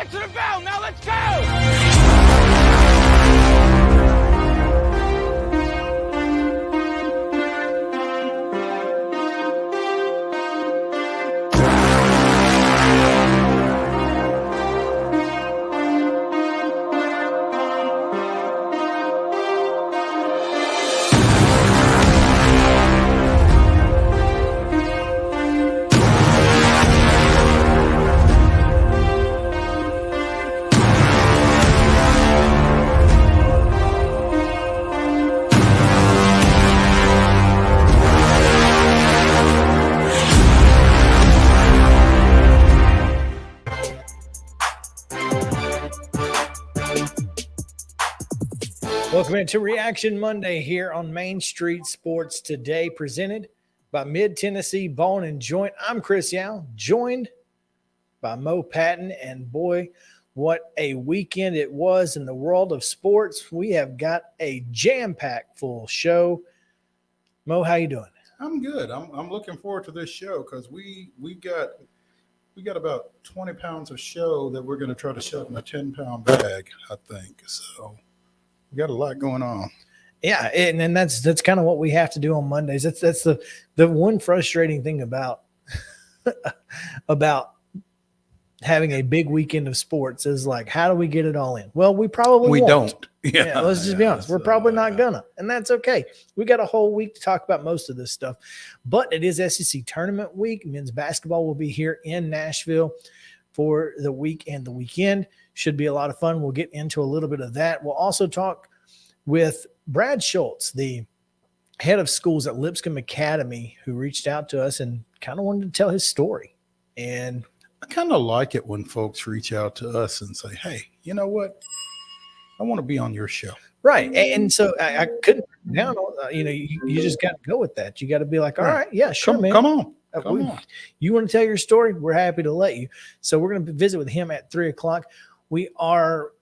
Answer the bell. Now let's go. Welcome into Reaction Monday here on Main Street Sports Today, presented by Mid-Tennessee Bone and Joint. I'm Chris Yow, joined by Mo Patton, and boy, what a weekend it was in the world of sports. We have got a jam-packed full show. Mo, how you doing? I'm good. I'm looking forward to this show because we got about 20 pounds of show that we're going to try to shove in a 10-pound bag, I think. So we got a lot going on. Yeah, and that's kind of what we have to do on Mondays. That's the one frustrating thing about having a big weekend of sports is like, how do we get it all in? Well, we probably won't. Don't. Yeah, let's just be honest. We're probably not gonna, and that's okay. We got a whole week to talk about most of this stuff, but it is SEC tournament week. Men's basketball will be here in Nashville for the week and the weekend. Should be a lot of fun. We'll get into a little bit of that. We'll also talk with Brad Schultz, the head of schools at Lipscomb Academy, who reached out to us and kind of wanted to tell his story. And I kind of like it when folks reach out to us and say, hey, you know what? I want to be on your show. Right. And so I couldn't put it down. You just got to go with that. You got to be like, all right, yeah, sure, man. Come on. Come on. You want to tell your story? We're happy to let you. So we're going to visit with him at 3:00. We are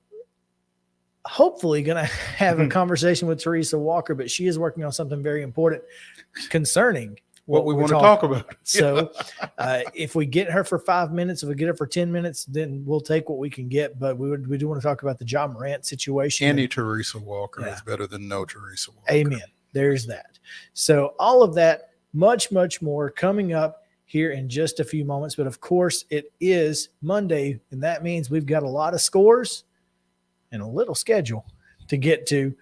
hopefully going to have a conversation with TERESA Walker, but she is working on something very important concerning what we want to talk about. So if we get her for 5 minutes, if we get her for 10 minutes, then we'll take what we can get. But we do want to talk about the John Morant situation. Any TERESA Walker is better than no TERESA Walker. Amen. There's that. So all of that, much, much more coming up here in just a few moments. But of course, it is Monday, and that means we've got a lot of scores and a little schedule to get to.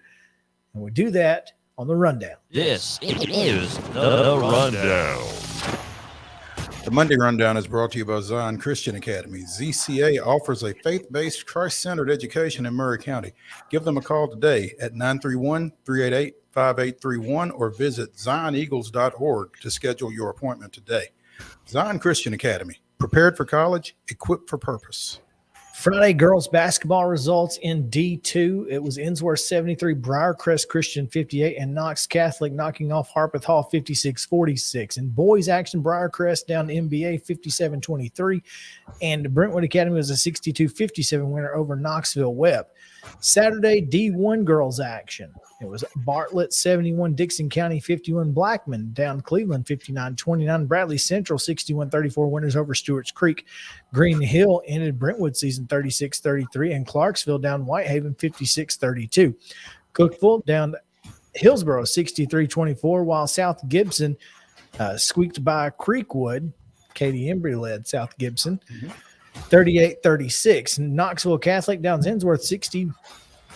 And we do that on the rundown. This is the rundown. The Monday Rundown is brought to you by Zion Christian Academy. ZCA offers a faith-based, Christ-centered education in Murray County. Give them a call today at 931-388-5831 or visit zioneagles.org to schedule your appointment today. Zion Christian Academy, prepared for college, equipped for purpose. Friday girls basketball results in D2. It was Innsworth 73, Briarcrest Christian 58, and Knox Catholic knocking off Harpeth Hall 56-46. In boys action, Briarcrest down to NBA 57-23, and Brentwood Academy was a 62-57 winner over Knoxville Webb. Saturday D1 girls action. It was Bartlett 71, Dixon County 51, Blackman down Cleveland 59-29, Bradley Central 61-34 winners over Stewart's Creek. Green Hill ended Brentwood season 36-33, and Clarksville down Whitehaven 56-32. Cookeville down Hillsboro 63-24, while South Gibson squeaked by Creekwood. Katie Embry led South Gibson 38-36. Knoxville Catholic down Zinsworth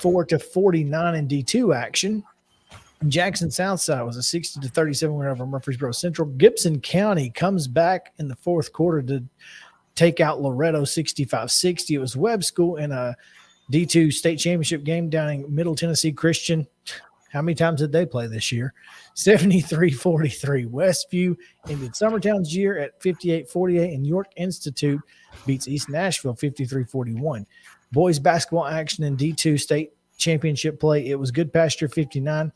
64-49 in D2 action. Jackson Southside was a 60-37 win over Murfreesboro Central. Gibson County comes back in the fourth quarter to take out Loretto 65-60. It was Webb School in a D2 state championship game down in Middle Tennessee Christian. How many times did they play this year? 73-43. Westview ended Summertown's year at 58-48, and York Institute beats East Nashville 53-41. Boys basketball action in D2 state championship play. It was Good Pasture 59,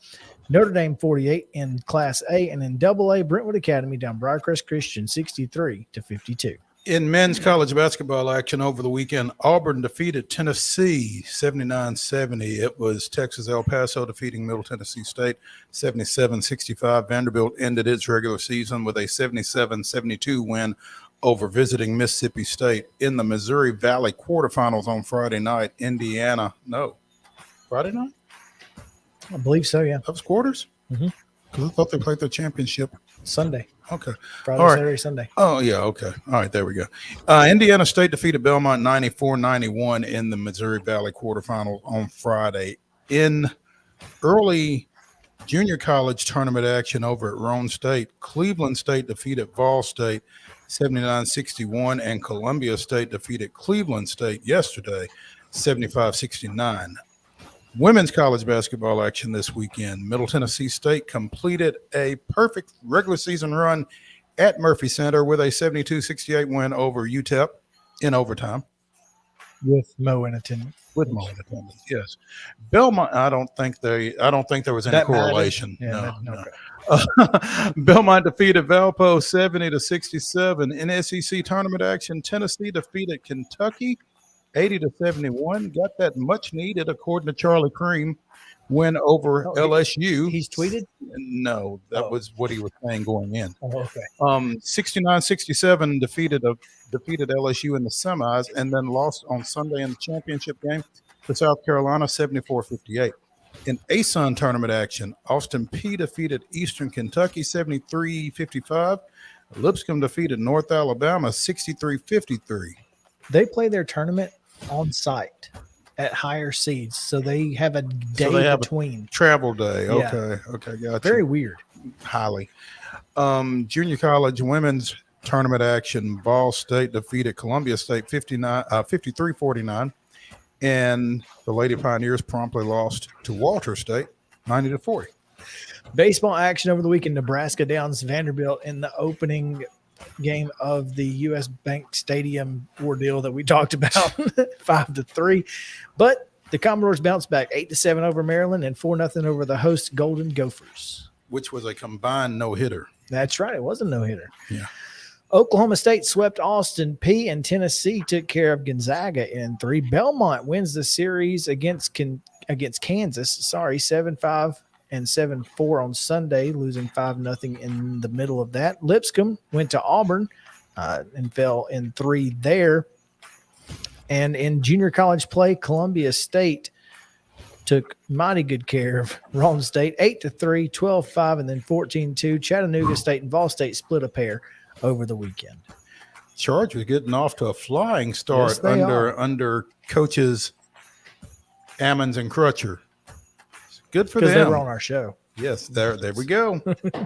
Notre Dame 48 in Class A, and in AA, Brentwood Academy down Briarcrest Christian 63-52. In men's college basketball action over the weekend, Auburn defeated Tennessee 79-70. It was Texas El Paso defeating Middle Tennessee State 77-65. Vanderbilt ended its regular season with a 77-72 win over visiting Mississippi State. In the Missouri Valley quarterfinals on Friday night, Friday night? I believe so, yeah. That was quarters? Mhm. Because I thought they played the championship. Sunday. Okay. Friday, All right. Saturday, Sunday. Oh, yeah, okay. All right, there we go. Indiana State defeated Belmont 94-91 in the Missouri Valley quarterfinals on Friday. In early junior college tournament action over at Roane State, Cleveland State defeated Vol State 79-61, and Columbia State defeated Cleveland State yesterday 75-69. Women's college basketball action this weekend. Middle Tennessee State completed a perfect regular season run at Murphy Center with a 72-68 win over UTEP in overtime. With Mo in attendance. With Mo in attendance, yes. Belmont, I don't think there was any That correlation. mattered? Yeah, No. okay. Belmont defeated Valpo 70-67. In SEC tournament action, Tennessee defeated Kentucky 80-71. Got that much needed, according to Charlie Cream, win over LSU. He's tweeted? No, that was what he was saying going in. Oh, okay. 69-67 defeated LSU in the semis, and then lost on Sunday in the championship game to South Carolina 74-58. In ASUN tournament action, Austin Peay defeated Eastern Kentucky 73-55. Lipscomb defeated North Alabama 63-53. They play their tournament on site at higher seeds, so they have a day between. Travel day. Yeah. Okay, gotcha. Very weird. Highly. Junior college women's tournament action, Ball State defeated Columbia State 53-49, and the Lady Pioneers promptly lost to Walter State 90-40. Baseball action over the weekend. Nebraska downs Vanderbilt in the opening game of the U.S. Bank Stadium ordeal that we talked about, 5-3. But the Commodores bounced back 8-7 over Maryland and 4-0 over the host Golden Gophers, which was a combined no-hitter. That's right. It was a no-hitter. Yeah. Oklahoma State swept Austin Peay, and Tennessee took care of Gonzaga in 3. Belmont wins the series against Kansas. 7-5 and 7-4 on Sunday, losing 5-0 in the middle of that. Lipscomb went to Auburn and fell in 3 there. And in junior college play, Columbia State took mighty good care of Roane State, 8-3, 12-5, and then 14-2. Chattanooga State and Vol State split a pair over the weekend. Chargers getting off to a flying start Yes, under coaches Ammons and Crutcher. Good for them. Because they were on our show. Yes, there we go.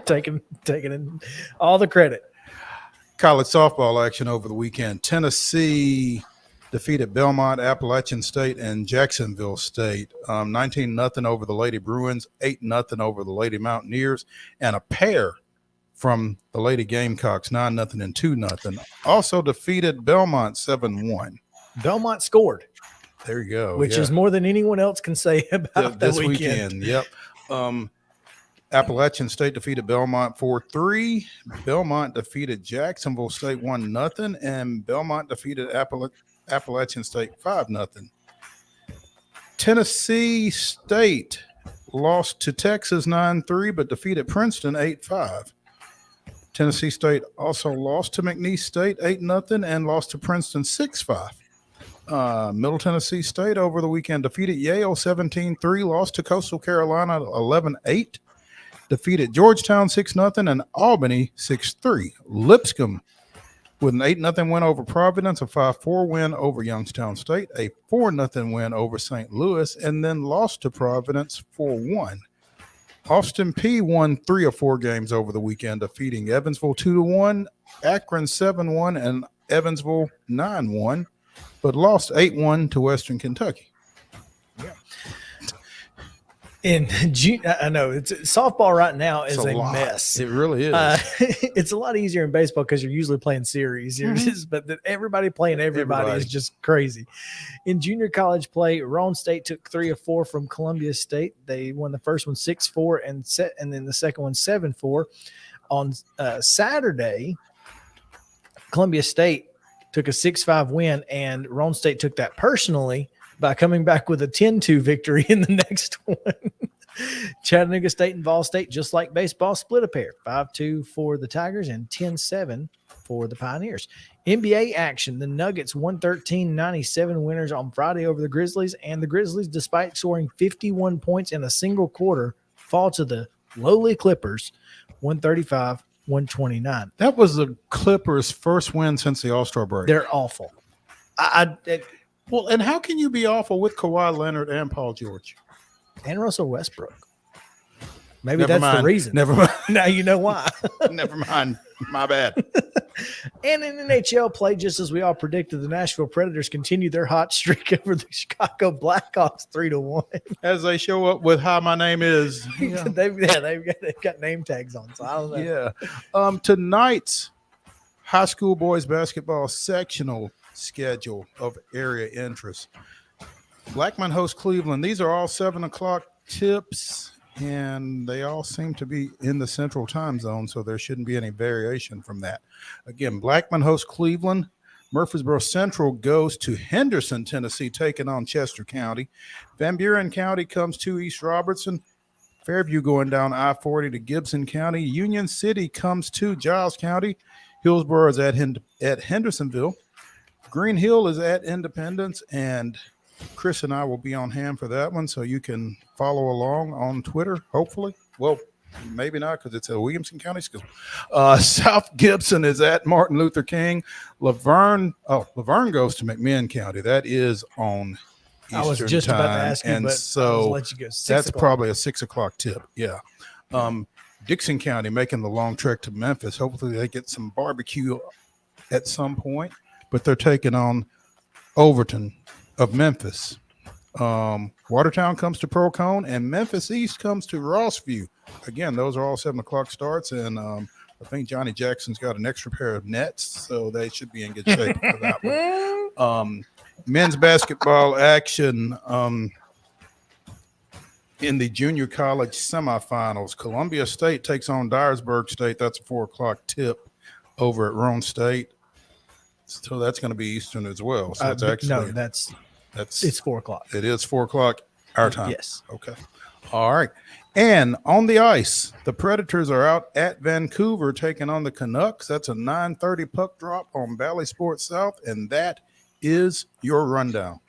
taking in all the credit. College softball action over the weekend. Tennessee defeated Belmont, Appalachian State, and Jacksonville State. 19-0 over the Lady Bruins, 8-0 over the Lady Mountaineers, and a pair from the Lady Gamecocks, 9-0 and 2-0. Also defeated Belmont 7-1. Belmont scored. There you go. Which is more than anyone else can say about this that weekend. Yep. Appalachian State defeated Belmont 4-3. Belmont defeated Jacksonville State 1-0, and Belmont defeated Appalachian State 5-0. Tennessee State lost to Texas 9-3, but defeated Princeton 8-5. Tennessee State also lost to McNeese State 8-0 and lost to Princeton 6-5. Middle Tennessee State over the weekend defeated Yale 17-3, lost to Coastal Carolina 11-8, defeated Georgetown 6-0 and Albany 6-3. Lipscomb with an 8-0 win over Providence, a 5-4 win over Youngstown State, a 4-0 win over St. Louis, and then lost to Providence 4-1. Austin Peay won 3 of 4 games over the weekend, defeating Evansville 2-1, Akron 7-1, and Evansville 9-1, but lost 8-1 to Western Kentucky. Yeah. I know it's softball right now is a mess. It really is. It's a lot easier in baseball because you're usually playing series. But everybody playing everybody is just crazy. In junior college play, Roane State took 3 of 4 from Columbia State. They won the first one 6-4 and then the second one 7-4. On Saturday, Columbia State took a 6-5 win, and Roane State took that personally by coming back with a 10-2 victory in the next one. Chattanooga State and Vol State, just like baseball, split a pair, 5-2 for the Tigers and 10-7 for the Pioneers. NBA action. The Nuggets 113-97 winners on Friday over the Grizzlies, and the Grizzlies, despite scoring 51 points in a single quarter, fall to the lowly Clippers 135-129. That was the Clippers' first win since the All-Star break. They're awful. Well, and how can you be awful with Kawhi Leonard and Paul George? And Russell Westbrook. Maybe Never that's mind. the reason. Never mind. Now you know why. Never mind. My bad. And in NHL play, just as we all predicted, the Nashville Predators continue their hot streak over the Chicago Blackhawks 3-1. As they show up with "Hi, my name is." Yeah. they've got name tags on, so I don't know. Yeah. Tonight's high school boys basketball sectional schedule of area interest. Blackman hosts Cleveland. These are all 7:00 tips, and they all seem to be in the central time zone, so there shouldn't be any variation from that. Again, Blackman hosts Cleveland. Murfreesboro Central goes to Henderson, Tennessee, taking on Chester County. Van Buren County comes to East Robertson. Fairview going down I-40 to Gibson County. Union City comes to Giles County. Hillsborough is at Hendersonville. Green Hill is at Independence, and Chris and I will be on hand for that one, so you can follow along on Twitter, hopefully. Well, maybe not, because it's a Williamson County school. South Gibson is at Martin Luther King. Laverne goes to McMinn County. That is on Eastern I was just time, about to ask you, and but so I'll let you go. that's probably a 6:00 tip. Yeah. Dixon County making the long trek to Memphis. Hopefully they get some barbecue at some point, but they're taking on Overton of Memphis. Watertown comes to Procone, and Memphis East comes to Rossview. Again, those are all 7:00 starts, and I think Johnny Jackson's got an extra pair of nets, so they should be in good shape for that one. Men's basketball action in the junior college semifinals. Columbia State takes on Dyersburg State. That's a 4:00 tip over at Roane State. So that's going to be Eastern as well. So it's actually it's 4:00. It is 4:00 our time. Yes. Okay. All right. And on the ice, the Predators are out at Vancouver taking on the Canucks. That's a 9:30 puck drop on Valley Sports South, and that is your rundown.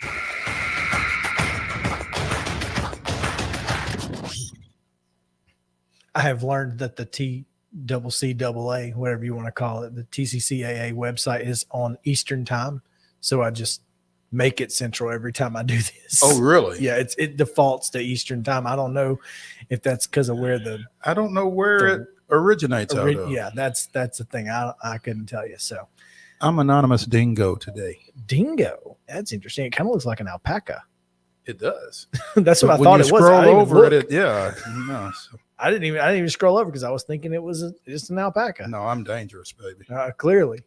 I have learned that the TCCAA, whatever you want to call it, the TCCAA website is on Eastern time. So I just make it Central every time I do this. Oh, really? Yeah, it defaults to Eastern time. I don't know if that's because of where I don't know where it originates out of. Yeah, that's the thing. I couldn't tell you. So I'm Anonymous Dingo today. Dingo. That's interesting. It kind of looks like an alpaca. It does. That's what But I thought it was. Scroll I didn't over even it. Yeah. No, so. I didn't even scroll over because I was thinking it was just an alpaca. No, I'm dangerous, baby. Clearly.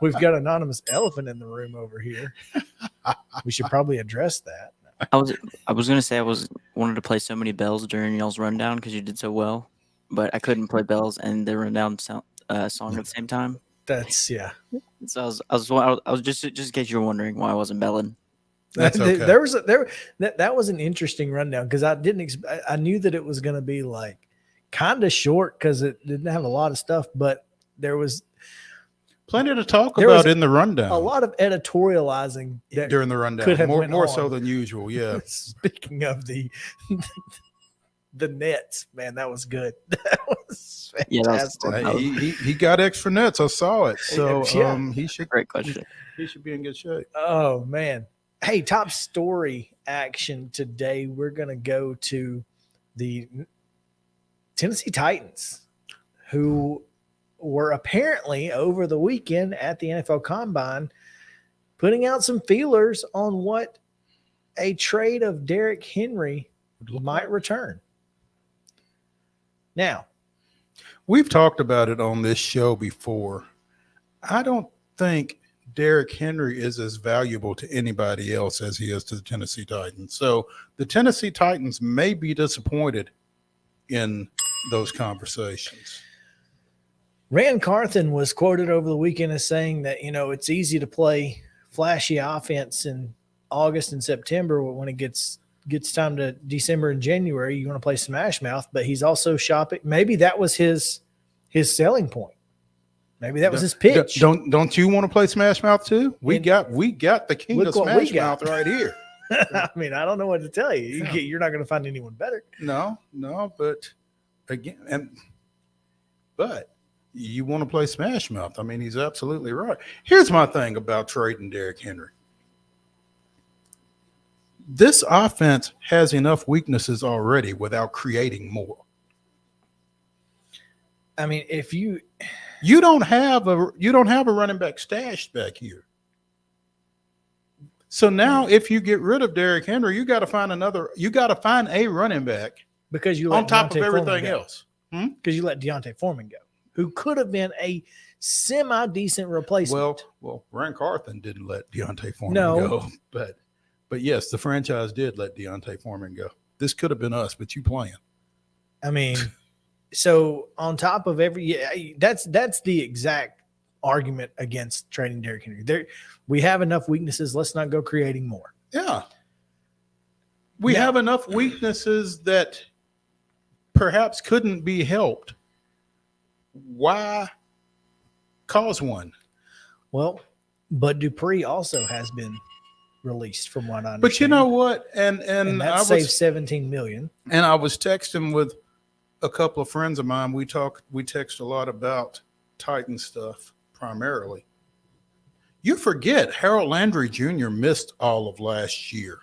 We've got anonymous elephant in the room over here. We should probably address that. I was gonna say wanted to play so many bells during y'all's rundown because you did so well, but I couldn't play bells and the rundown song at the same time. That's yeah. So I was just in case you were wondering why I wasn't belling. That's okay. That was an interesting rundown because I I knew that it was going to be like kind of short because it didn't have a lot of stuff, but there was plenty to talk about in the rundown. A lot of editorializing during the rundown, could have more so than usual. Yeah. Speaking of the nets, man, that was good. That was fantastic. Yeah, he got extra nets. I saw it. So he should. Great question. He should be in good shape. Oh man. Hey, top story action today. We're going to go to the Tennessee Titans, who were apparently over the weekend at the NFL Combine putting out some feelers on what a trade of Derrick Henry might return. Now, we've talked about it on this show before. I don't think Derrick Henry is as valuable to anybody else as he is to the Tennessee Titans. So the Tennessee Titans may be disappointed in those conversations. Rand Carthen was quoted over the weekend as saying that, it's easy to play flashy offense in August and September, but when it gets time to December and January, you want to play Smash Mouth, but he's also shopping. Maybe that was his selling point. Maybe that was his pitch. Don't you want to play Smash Mouth too? We got the king of Look what we Smash Mouth right here. I mean, I don't know what to tell you. You're not going to find anyone better. No, but again, but you want to play Smash Mouth. I mean, he's absolutely right. Here's my thing about trading Derrick Henry. This offense has enough weaknesses already without creating more. I mean, if you don't have a running back stashed back here. So now if you get rid of Derrick Henry, you got to find a running back because you let on top Deontay of everything Foreman go. else. Because you let Deontay Foreman go, who could have been a semi-decent replacement. Well, Rand Carthen didn't let Deontay Foreman go, but yes, the franchise did let Deontay Foreman go. This could have been us, but you playing. I mean, so on top of that's the exact argument against trading Derrick Henry. We have enough weaknesses. Let's not go creating more. Yeah. We have enough weaknesses that perhaps couldn't be helped. Why cause one? Well, Bud Dupree also has been released from what I understand. But you know what? And that saved $17 million. And I was texting with a couple of friends of mine. We text a lot about Titan stuff primarily. You forget Harold Landry Jr. missed all of last year.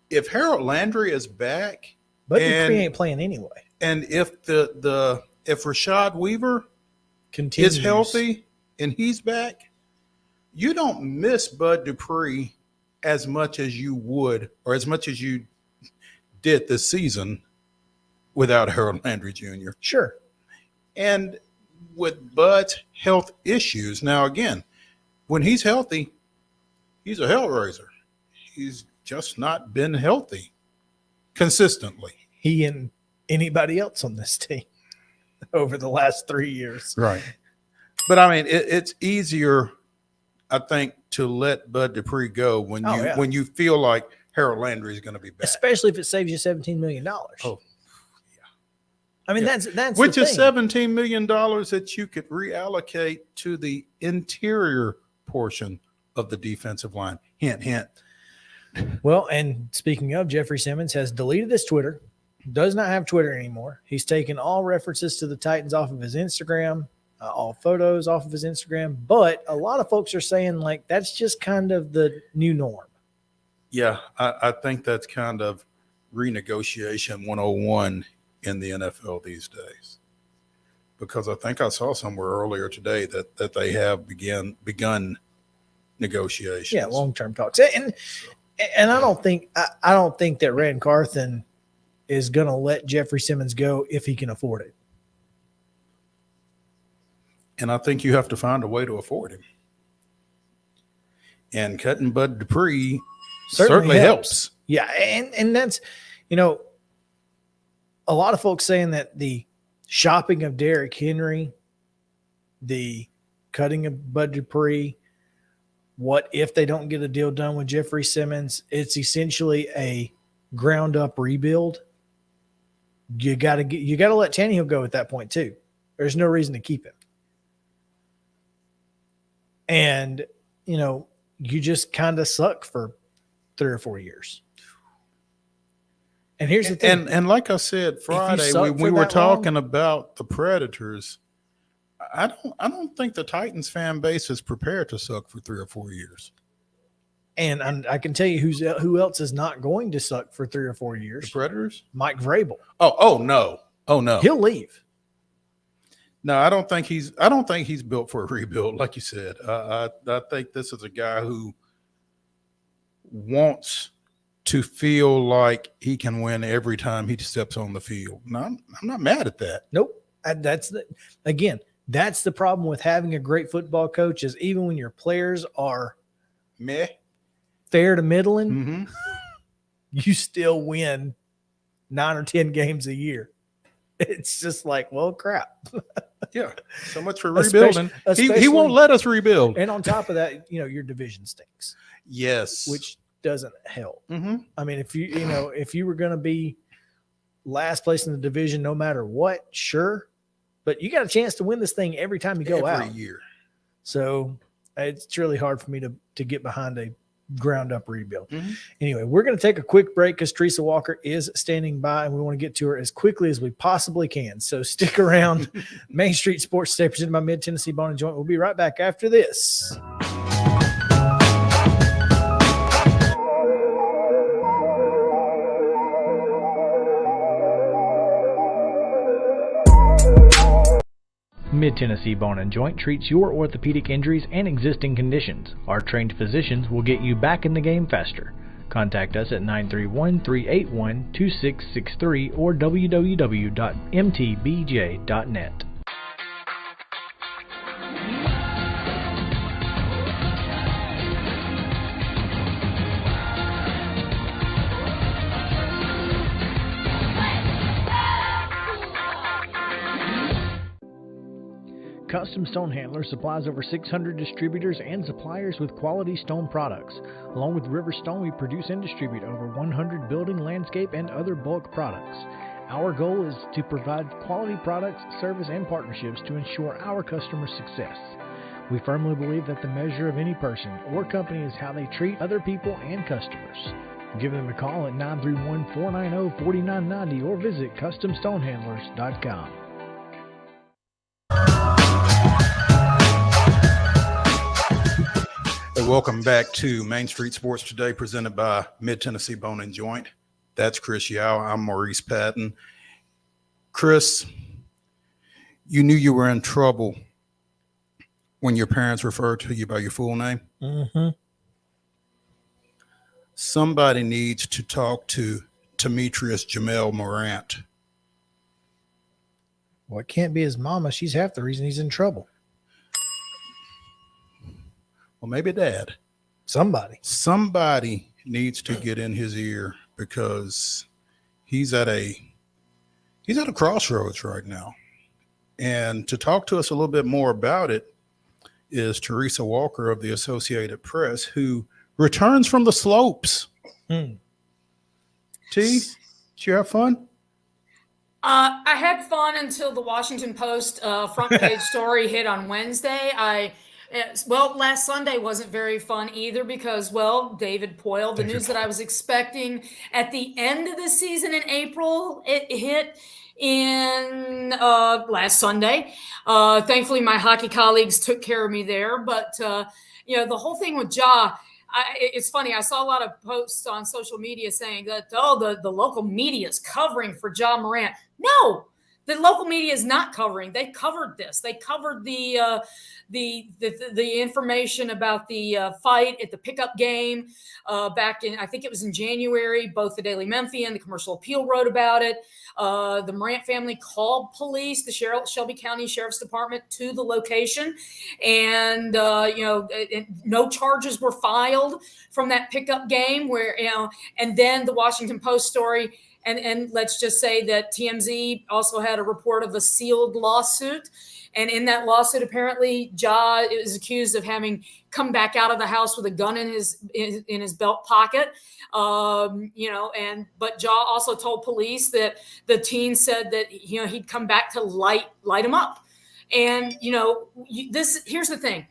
If Harold Landry is back, but Dupree ain't playing anyway. And if if Rashad Weaver continues is healthy and he's back, you don't miss Bud Dupree as much as you would, or as much as you did this season without Harold Landry Jr. Sure. And with Bud's health issues, now again, when he's healthy, he's a hellraiser. He's just not been healthy consistently. He and anybody else on this team over the last 3 years. Right. But I mean, it's easier, I think, to let Bud Dupree go when you feel like Harold Landry is going to be back. Especially if it saves you $17 million. Oh, yeah. I mean, that's which the is thing. $17 million that you could reallocate to the interior portion of the defensive line. Hint, hint. Well, and speaking of, Jeffrey Simmons has deleted his Twitter, does not have Twitter anymore. He's taken all references to the Titans off of his Instagram, all photos off of his Instagram. But a lot of folks are saying, like, that's just kind of the new norm. Yeah, I think that's kind of renegotiation 101 in the NFL these days. Because I think I saw somewhere earlier today that they have begun negotiations. Yeah, long-term talks. And I don't think that Rand Carthen is going to let Jeffrey Simmons go if he can afford it. And I think you have to find a way to afford him. And cutting Bud Dupree certainly helps. Yeah, and that's, a lot of folks saying that the shopping of Derrick Henry, the cutting of Bud Dupree, what if they don't get a deal done with Jeffrey Simmons? It's essentially a ground up rebuild. You got to let Tannehill go at that point too. There's no reason to keep him. And, you just kind of suck for 3 or 4 years. And here's the thing. And like I said Friday, we were talking about the Predators. I don't think the Titans fan base is prepared to suck for 3 or 4 years. And I can tell you who else is not going to suck for 3 or 4 years. The Predators? Mike Vrabel. Oh no. He'll leave. No, I don't think he's built for a rebuild, like you said. I think this is a guy who wants to feel like he can win every time he steps on the field. No, I'm not mad at that. Nope. That's the problem with having a great football coach is even when your players are meh, fair to middling, you still win 9 or 10 games a year. It's just like, well, crap. Yeah. So much for rebuilding. He won't let us rebuild. And on top of that, your division stinks. Yes. Which doesn't help. Mm-hmm. I mean, if you were going to be last place in the division, no matter what, sure. but you got a chance to win this thing every time you go out. Every year. So it's really hard for me to get behind a ground up rebuild. Mm-hmm. Anyway, we're going to take a quick break because TERESA Walker is standing by and we want to get to her as quickly as we possibly can. So stick around. Main Street Sports Today presented by Mid Tennessee Bone and Joint. We'll be right back after this. Mid-Tennessee Bone and Joint treats your orthopedic injuries and existing conditions. Our trained physicians will get you back in the game faster. Contact us at 931-381-2663 or www.mtbj.net. Custom Stone Handler supplies over 600 distributors and suppliers with quality stone products. Along with River Stone, we produce and distribute over 100 building, landscape, and other bulk products. Our goal is to provide quality products, service, and partnerships to ensure our customers' success. We firmly believe that the measure of any person or company is how they treat other people and customers. Give them a call at 931-490-4990 or visit CustomStonehandlers.com. Welcome back to Main Street Sports Today, presented by Mid Tennessee Bone and Joint. That's Chris Yow. I'm Maurice Patton. Chris, you knew you were in trouble when your parents referred to you by your full name. Mm-hmm. Somebody needs to talk to Demetrius Jamel Morant. Well, it can't be his mama. She's half the reason he's in trouble. Well, maybe Dad. Somebody needs to get in his ear because he's at a crossroads right now. And to talk to us a little bit more about it is TERESA Walker of the Associated Press, who returns from the slopes. T, did you have fun? I had fun until the Washington Post front page story hit on Wednesday. Last Sunday wasn't very fun either because, David Poyle, the news that I was expecting at the end of the season in April, it hit in last Sunday. Thankfully, my hockey colleagues took care of me there. But, the whole thing with Ja, it's funny. I saw a lot of posts on social media saying that, the local media is covering for Ja Morant. No, the local media is not covering. They covered this. They covered the information about the fight at the pickup game back in, I think it was in January. Both the Daily Memphian, the Commercial Appeal wrote about it. The Morant family called police, the Shelby County Sheriff's Department, to the location, and no charges were filed from that pickup game. And then the Washington Post story. And let's just say that TMZ also had a report of a sealed lawsuit. And in that lawsuit, apparently, Ja is accused of having come back out of the house with a gun in his belt pocket. But Ja also told police that the teen said that he'd come back to light him up. And here's the thing.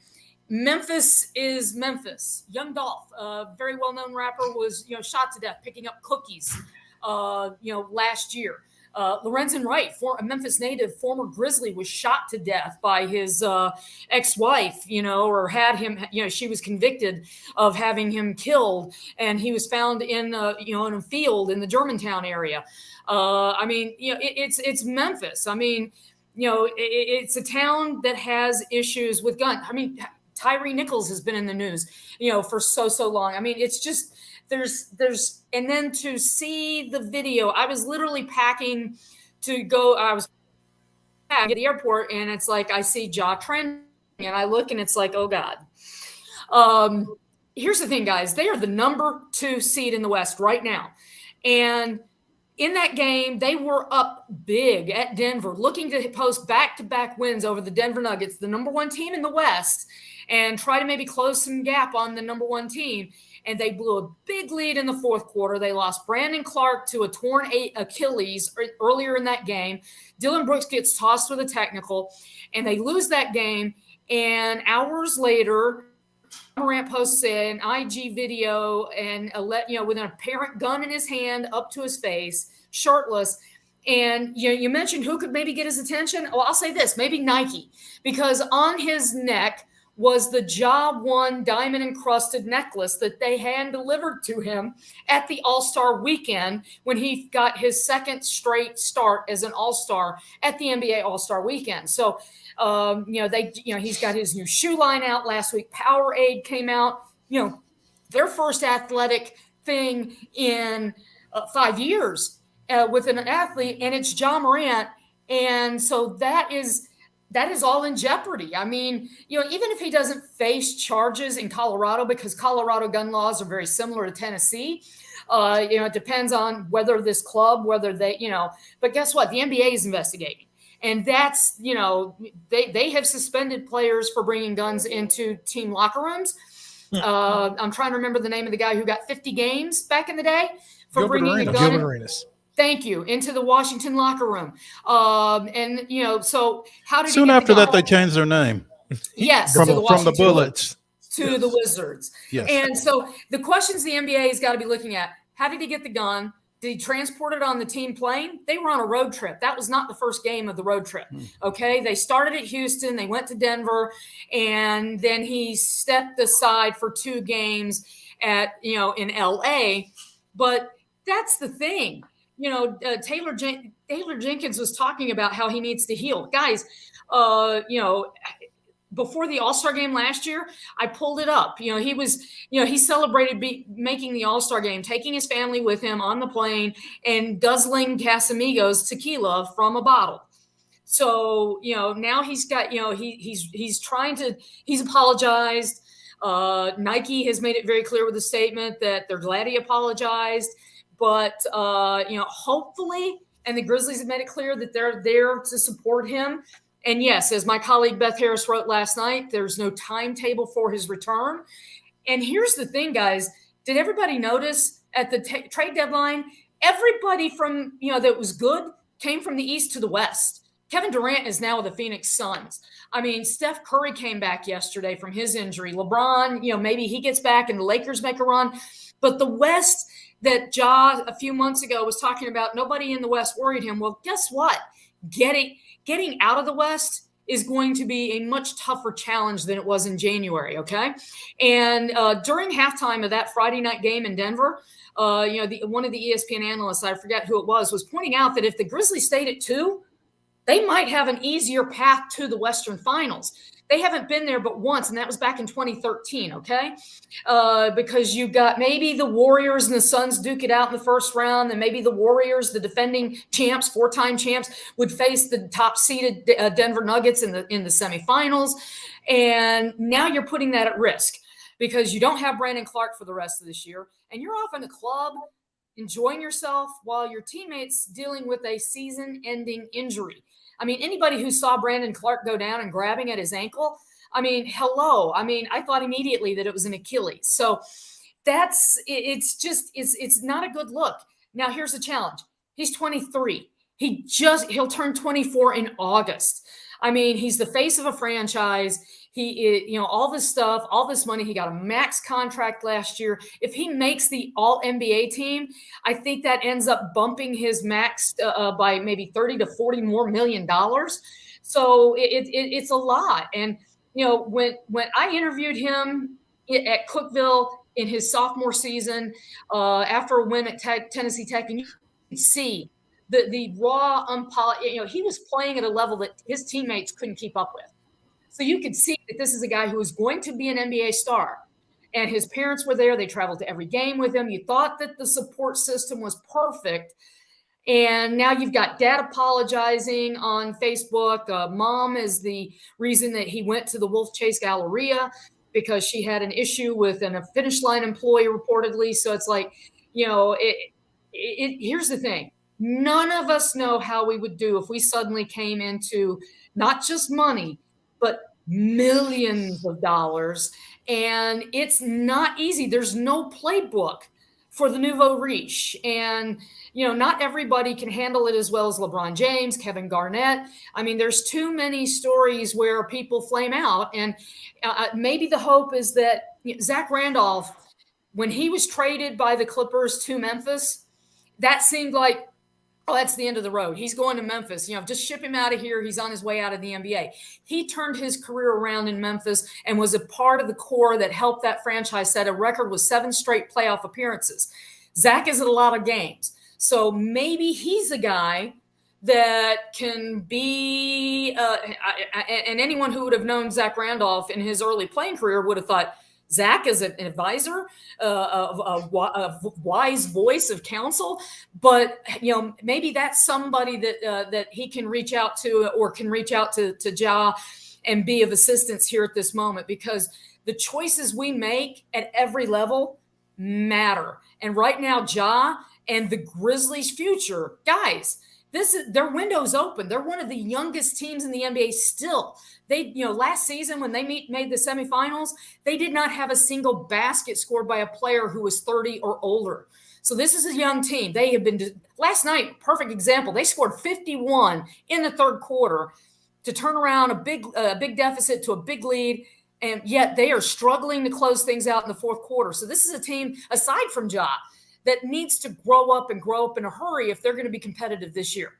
Memphis is Memphis. Young Dolph, a very well-known rapper, was shot to death picking up cookies. Last year. Lorenzen Wright, a Memphis native, former Grizzly, was shot to death by his ex-wife, or had him, she was convicted of having him killed, and he was found in a field in the Germantown area. It's Memphis. It's a town that has issues with guns. Tyree Nichols has been in the news, for so long. It's just, there's, and then to see the video, I was literally packing to go, I was at the airport, and it's like, I see Ja trending, and I look, and it's like, oh God. Here's the thing, guys, they are the number 2 seed in the West right now. And in that game, they were up big at Denver, looking to post back-to-back wins over the Denver Nuggets, the number one team in the West, and try to maybe close some gap on the number one team. And they blew a big lead in the fourth quarter. They lost Brandon Clark to a torn Achilles earlier in that game. Dylan Brooks gets tossed with a technical, and they lose that game. And hours later, Morant posts an IG video and with an apparent gun in his hand up to his face, shirtless. And you mentioned who could maybe get his attention. Well, I'll say this, maybe Nike, because on his neck was the Job One diamond encrusted necklace that they hand delivered to him at the All-Star weekend when he got his second straight start as an All-Star at the NBA All-Star weekend. So, he's got his new shoe line out last week. Powerade came out, their first athletic thing in 5 years with an athlete, and it's Ja Morant. And so that is all in jeopardy. I mean, even if he doesn't face charges in Colorado, because Colorado gun laws are very similar to Tennessee, it depends on whether this club, whether they, but guess what? The NBA is investigating. And that's, they have suspended players for bringing guns into team locker rooms. I'm trying to remember the name of the guy who got 50 games back in the day for bringing a gun. Gilbert Arenas. Thank you. Into the Washington locker room. So how did soon after that they changed their name? Yes, from the Bullets to the Wizards. Yes. And so the questions the NBA has got to be looking at: how did he get the gun? Did he transport it on the team plane? They were on a road trip. That was not the first game of the road trip. Okay. They started at Houston. They went to Denver, and then he stepped aside for 2 games in LA. But that's the thing. Taylor Jenkins was talking about how he needs to heal. Guys, before the All-Star game last year, I pulled it up. He celebrated making the All-Star game, taking his family with him on the plane and guzzling Casamigos tequila from a bottle. So, now he's got, he's apologized. Nike has made it very clear with a statement that they're glad he apologized. But, hopefully, and the Grizzlies have made it clear that they're there to support him. And yes, as my colleague Beth Harris wrote last night, there's no timetable for his return. And here's the thing, guys. Did everybody notice at the trade deadline, everybody from, that was good came from the East to the West? Kevin Durant is now with the Phoenix Suns. I mean, Steph Curry came back yesterday from his injury. LeBron, maybe he gets back and the Lakers make a run. But the West that Ja a few months ago was talking about, nobody in the West worried him. Well, guess what? Getting out of the West is going to be a much tougher challenge than it was in January, okay? And during halftime of that Friday night game in Denver, one of the ESPN analysts, I forget who it was pointing out that if the Grizzlies stayed at 2, they might have an easier path to the Western Finals. They haven't been there but once, and that was back in 2013, okay? Because you got maybe the Warriors and the Suns duke it out in the first round, and maybe the Warriors, the defending champs, 4-time champs, would face the top-seeded Denver Nuggets in the semifinals. And now you're putting that at risk because you don't have Brandon Clark for the rest of this year, and you're off in the club enjoying yourself while your teammates dealing with a season-ending injury. I mean, anybody who saw Brandon Clark go down and grabbing at his ankle, I mean, hello. I mean, I thought immediately that it was an Achilles. So it's not a good look. Now, here's the challenge. He's 23. He'll turn 24 in August. I mean, he's the face of a franchise. He, all this stuff, all this money. He got a max contract last year. If he makes the All NBA team, I think that ends up bumping his max by maybe $30 to $40 more million. So it's a lot. And when I interviewed him at Cookeville in his sophomore season after a win at Tennessee Tech, and you can see the raw, he was playing at a level that his teammates couldn't keep up with. So you could see that this is a guy who is going to be an NBA star. And his parents were there. They traveled to every game with him. You thought that the support system was perfect. And now you've got dad apologizing on Facebook. Mom is the reason that he went to the Wolf Chase Galleria because she had an issue with a Finish Line employee reportedly. So it's like, here's the thing. None of us know how we would do if we suddenly came into not just money, but millions of dollars. And it's not easy. There's no playbook for the nouveau riche. And, not everybody can handle it as well as LeBron James, Kevin Garnett. I mean, there's too many stories where people flame out. And maybe the hope is that Zach Randolph, when he was traded by the Clippers to Memphis, that seemed like, oh, that's the end of the road. He's going to Memphis. Just ship him out of here. He's on his way out of the NBA. He turned his career around in Memphis and was a part of the core that helped that franchise set a record with 7 straight playoff appearances. Zach is at a lot of games. So maybe he's a guy that can be, and anyone who would have known Zach Randolph in his early playing career would have thought, Zach is an advisor, a wise voice of counsel, but maybe that's somebody that he can reach out to, or can reach out to Ja and be of assistance here at this moment, because the choices we make at every level matter. And right now, Ja and the Grizzlies' future, guys, their window's open. They're one of the youngest teams in the NBA still. They, last season when they made the semifinals, they did not have a single basket scored by a player who was 30 or older. So this is a young team. They have been, last night, perfect example. They scored 51 in the third quarter to turn around a big deficit to a big lead, and yet they are struggling to close things out in the fourth quarter. So this is a team, aside from Ja, that needs to grow up in a hurry if they're going to be competitive this year.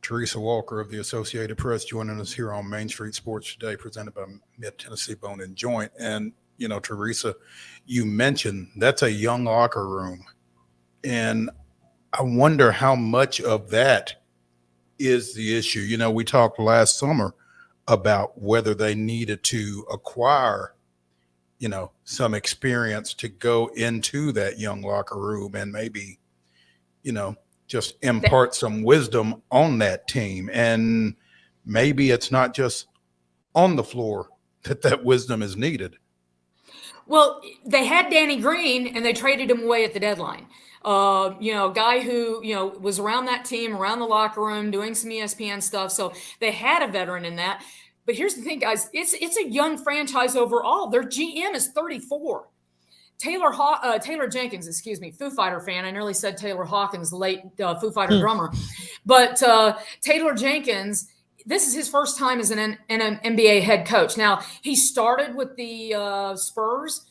TERESA Walker of the Associated Press joining us here on Main Street Sports Today, presented by Mid-Tennessee Bone and Joint. And, TERESA, you mentioned that's a young locker room. And I wonder how much of that is the issue. We talked last summer about whether they needed to acquire, some experience to go into that young locker room and maybe, just impart some wisdom on that team. And maybe it's not just on the floor that wisdom is needed. Well, they had Danny Green and they traded him away at the deadline. A guy who, was around that team, around the locker room, doing some ESPN stuff. So they had a veteran in that. But here's the thing, guys, it's a young franchise overall. Their GM is 34. Taylor Jenkins, Foo Fighter fan. I nearly said Taylor Hawkins, the late Foo Fighter drummer. But Taylor Jenkins, this is his first time as an NBA head coach. Now, he started with the Spurs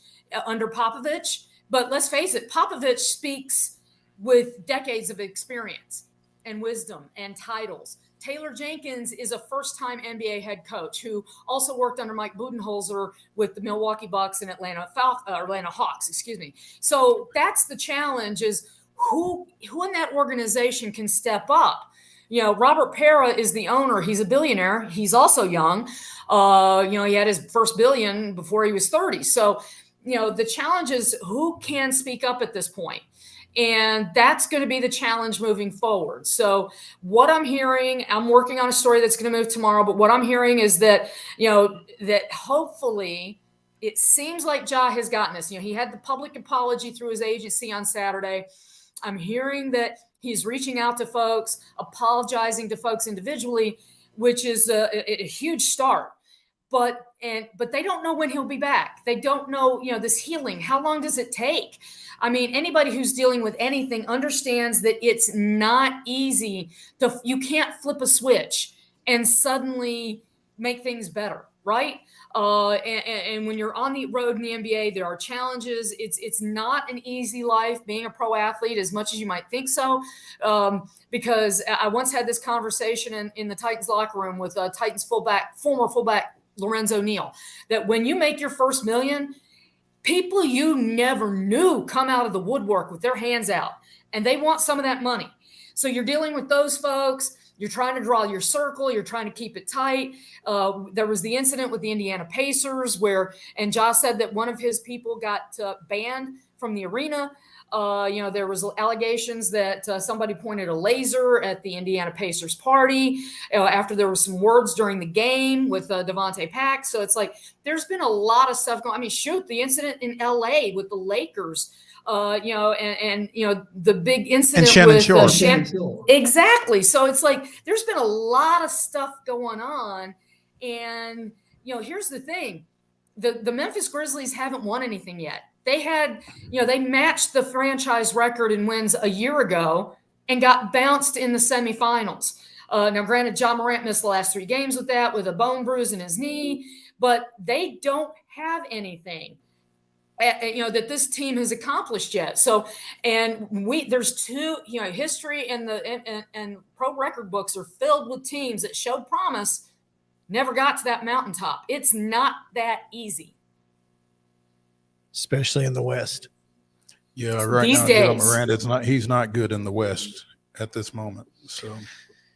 under Popovich. But let's face it, Popovich speaks with decades of experience and wisdom and titles. Taylor Jenkins is a first-time NBA head coach who also worked under Mike Budenholzer with the Milwaukee Bucks and Atlanta Hawks, So that's the challenge, is who in that organization can step up. Robert Pera is the owner. He's a billionaire. He's also young. He had his first billion before he was 30. So, the challenge is who can speak up at this point. And that's going to be the challenge moving forward. So what I'm hearing, I'm working on a story that's going to move tomorrow, but what I'm hearing is that, that hopefully it seems like Ja has gotten this. He had the public apology through his agency on Saturday. I'm hearing that he's reaching out to folks, apologizing to folks individually, which is a huge start. But they don't know when he'll be back. They don't know, this healing. How long does it take? I mean, anybody who's dealing with anything understands that it's not easy. You can't flip a switch and suddenly make things better, right? And when you're on the road in the NBA, there are challenges. It's not an easy life being a pro athlete as much as you might think so. Because I once had this conversation in the Titans locker room with Titans former fullback Lorenzo Neal, that when you make your first million, people you never knew come out of the woodwork with their hands out, and they want some of that money. So you're dealing with those folks. You're trying to draw your circle. You're trying to keep it tight. There was the incident with the Indiana Pacers and Josh said that one of his people got banned from the arena. There was allegations that somebody pointed a laser at the Indiana Pacers party after there were some words during the game with Devontae Pack. So it's like there's been a lot of stuff going. I mean, shoot, the incident in LA with the Lakers, the big incident with Shannon. Exactly. So it's like there's been a lot of stuff going on. And, here's the thing. The Memphis Grizzlies haven't won anything yet. They had, they matched the franchise record in wins a year ago and got bounced in the semifinals. Now, granted, John Morant missed the last 3 games with a bone bruise in his knee, but they don't have anything, that this team has accomplished yet. So, and there's 2, history and pro record books are filled with teams that showed promise, never got to that mountaintop. It's not that easy. Especially in the West. Yeah, right These now, days. Joe Morant, he's not good in the West at this moment. So,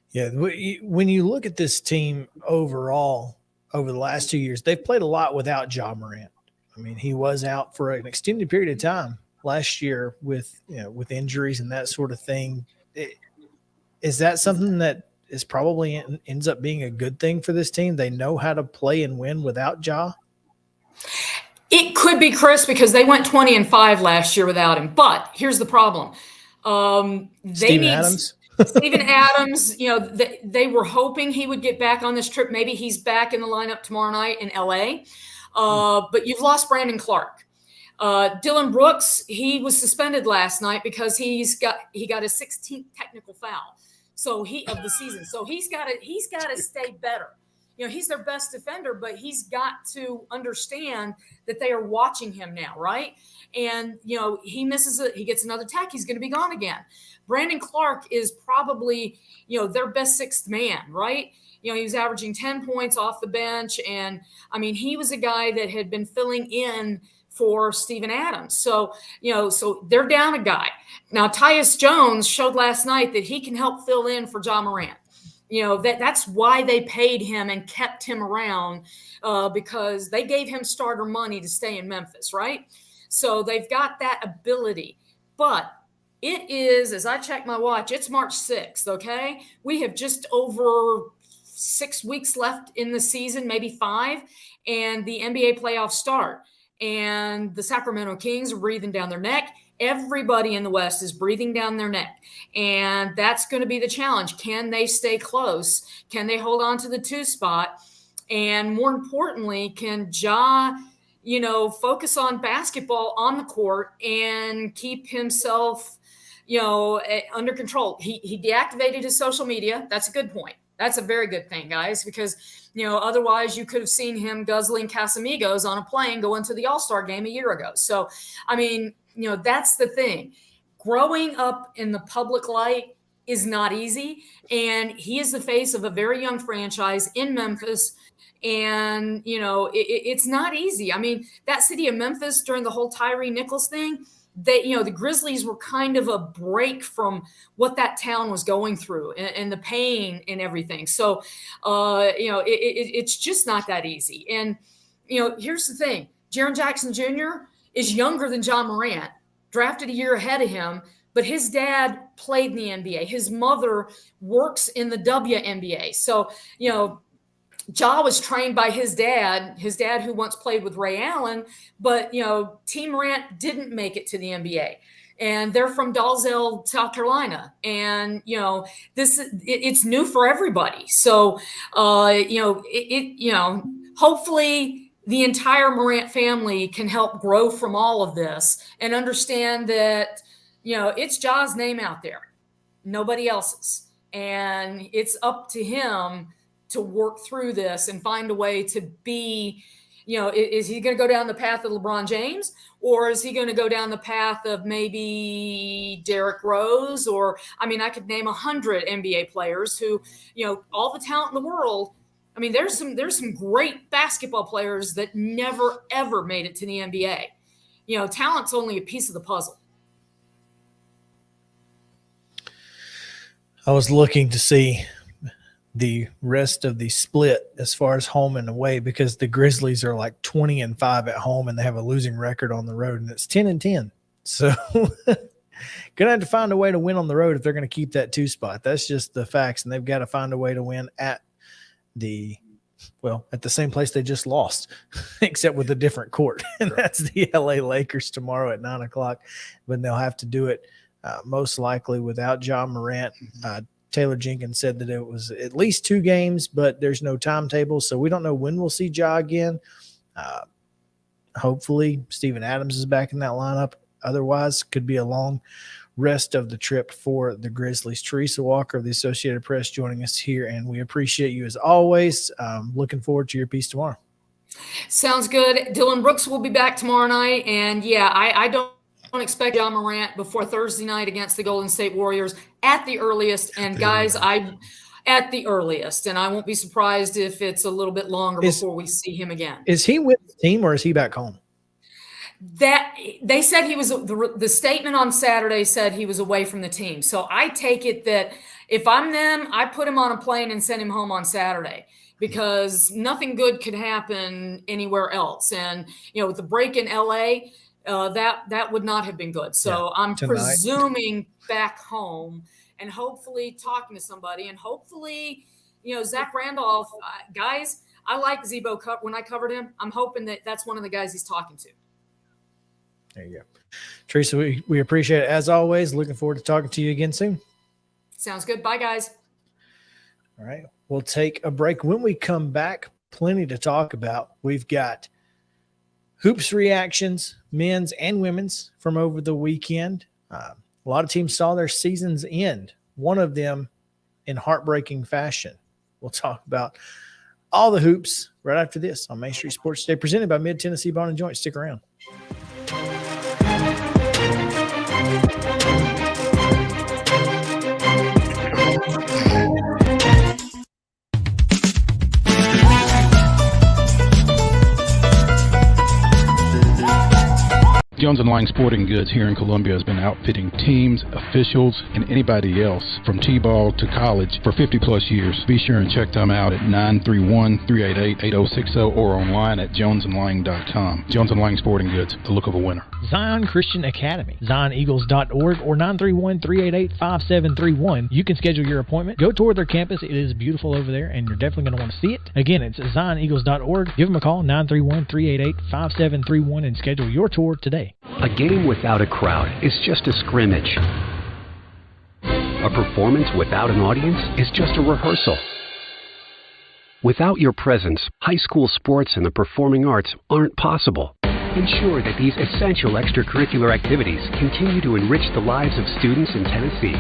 yeah, when you look at this team overall over the last 2 years, they've played a lot without Ja Morant. I mean, he was out for an extended period of time last year with injuries and that sort of thing. Is that something that is probably ends up being a good thing for this team? They know how to play and win without Ja. It could be, Chris, because they went 20-5 last year without him. But here's the problem. Steven Adams. Steven Adams, they were hoping he would get back on this trip. Maybe he's back in the lineup tomorrow night in LA. But you've lost Brandon Clark. Dylan Brooks, he was suspended last night because he got his 16th technical foul. Of the season. So he's got to stay better. He's their best defender, but he's got to understand that they are watching him now, right? And, he misses it. He gets another tack. He's going to be gone again. Brandon Clark is probably, their best 6th man, right? He was averaging 10 points off the bench. And, I mean, he was a guy that had been filling in for Steven Adams. So they're down a guy. Now, Tyus Jones showed last night that he can help fill in for Ja Morant. That's why they paid him and kept him around because they gave him starter money to stay in Memphis, right? So they've got that ability. But it is, as I check my watch, it's March 6th, okay? We have just over 6 weeks left in the season, maybe 5, and the NBA playoffs start. And the Sacramento Kings are breathing down their neck. Everybody in the West is breathing down their neck. And that's going to be the challenge. Can they stay close? Can they hold on to the 2 spot? And more importantly, can Ja, focus on basketball on the court and keep himself, under control? He deactivated his social media. That's a good point. That's a very good thing, guys, because, otherwise you could have seen him guzzling Casamigos on a plane going to the All-Star game a year ago. So, I mean, that's the thing. Growing up in the public light is not easy. And he is the face of a very young franchise in Memphis. And, it's not easy. I mean, that city of Memphis during the whole Tyree Nichols thing, the Grizzlies were kind of a break from what that town was going through and the pain and everything. So, it's just not that easy. And, here's the thing. Jaren Jackson Jr. is younger than Ja Morant, drafted a year ahead of him, but his dad played in the NBA. His mother works in the WNBA. So, Ja was trained by his dad who once played with Ray Allen, but, Team Morant didn't make it to the NBA. And they're from Dalzell, South Carolina. And, it's new for everybody. So, hopefully the entire Morant family can help grow from all of this and understand that, it's Ja's name out there, nobody else's. And it's up to him to work through this and find a way to be, is he going to go down the path of LeBron James, or is he going to go down the path of maybe Derrick Rose? Or, I mean, I could name 100 NBA players who, all the talent in the world. I mean, there's some great basketball players that never, ever made it to the NBA. Talent's only a piece of the puzzle. I was looking to see the rest of the split as far as home and away, because the Grizzlies are like 20-5 at home and they have a losing record on the road, and it's 10-10 So gonna have to find a way to win on the road if they're going to keep that 2 spot. That's just the facts, and they've got to find a way to win at the same place they just lost, except with a different court, and that's the LA Lakers tomorrow at 9:00. But they'll have to do it most likely without Ja Morant. Taylor Jenkins said that it was at least 2 games, but there's no timetable, so we don't know when we'll see Ja again. Hopefully, Steven Adams is back in that lineup. Otherwise, could be a long rest of the trip for the Grizzlies. Teresa Walker of the Associated Press joining us here, and we appreciate you as always. Looking forward to your piece tomorrow. Sounds good. Dylan Brooks will be back tomorrow night, and I don't expect Ja Morant before Thursday night against the Golden State Warriors at the earliest. And guys, at the earliest, and I won't be surprised if it's a little bit longer before we see him again. Is he with the team or is he back home? That they said he was, the statement on Saturday said he was away from the team. So I take it that if I'm them, I put him on a plane and send him home on Saturday, because nothing good could happen anywhere else. And, with the break in LA, that would not have been good. So I'm presuming back home and hopefully talking to somebody, and hopefully, Zach Randolph, guys, I like Zebo when I covered him. I'm hoping that that's one of the guys he's talking to. There you go. Teresa, we appreciate it as always. Looking forward to talking to you again soon. Sounds good. Bye, guys. All right. We'll take a break. When we come back, plenty to talk about. We've got hoops reactions, men's and women's, from over the weekend. A lot of teams saw their seasons end, one of them in heartbreaking fashion. We'll talk about all the hoops right after this on Main Street Sports Today, presented by Mid-Tennessee Bone & Joint. Stick around. Jones & Lang Sporting Goods here in Columbia has been outfitting teams, officials, and anybody else from T-ball to college for 50-plus years. Be sure and check them out at 931-388-8060 or online at jonesandlang.com. Jones & Lang Sporting Goods, the look of a winner. Zion Christian Academy, zioneagles.org or 931-388-5731. You can schedule your appointment. Go tour their campus. It is beautiful over there, and you're definitely going to want to see it. Again, it's zioneagles.org. Give them a call, 931-388-5731, and schedule your tour today. A game without a crowd is just a scrimmage. A performance without an audience is just a rehearsal. Without your presence, high school sports and the performing arts aren't possible. Ensure that these essential extracurricular activities continue to enrich the lives of students in Tennessee.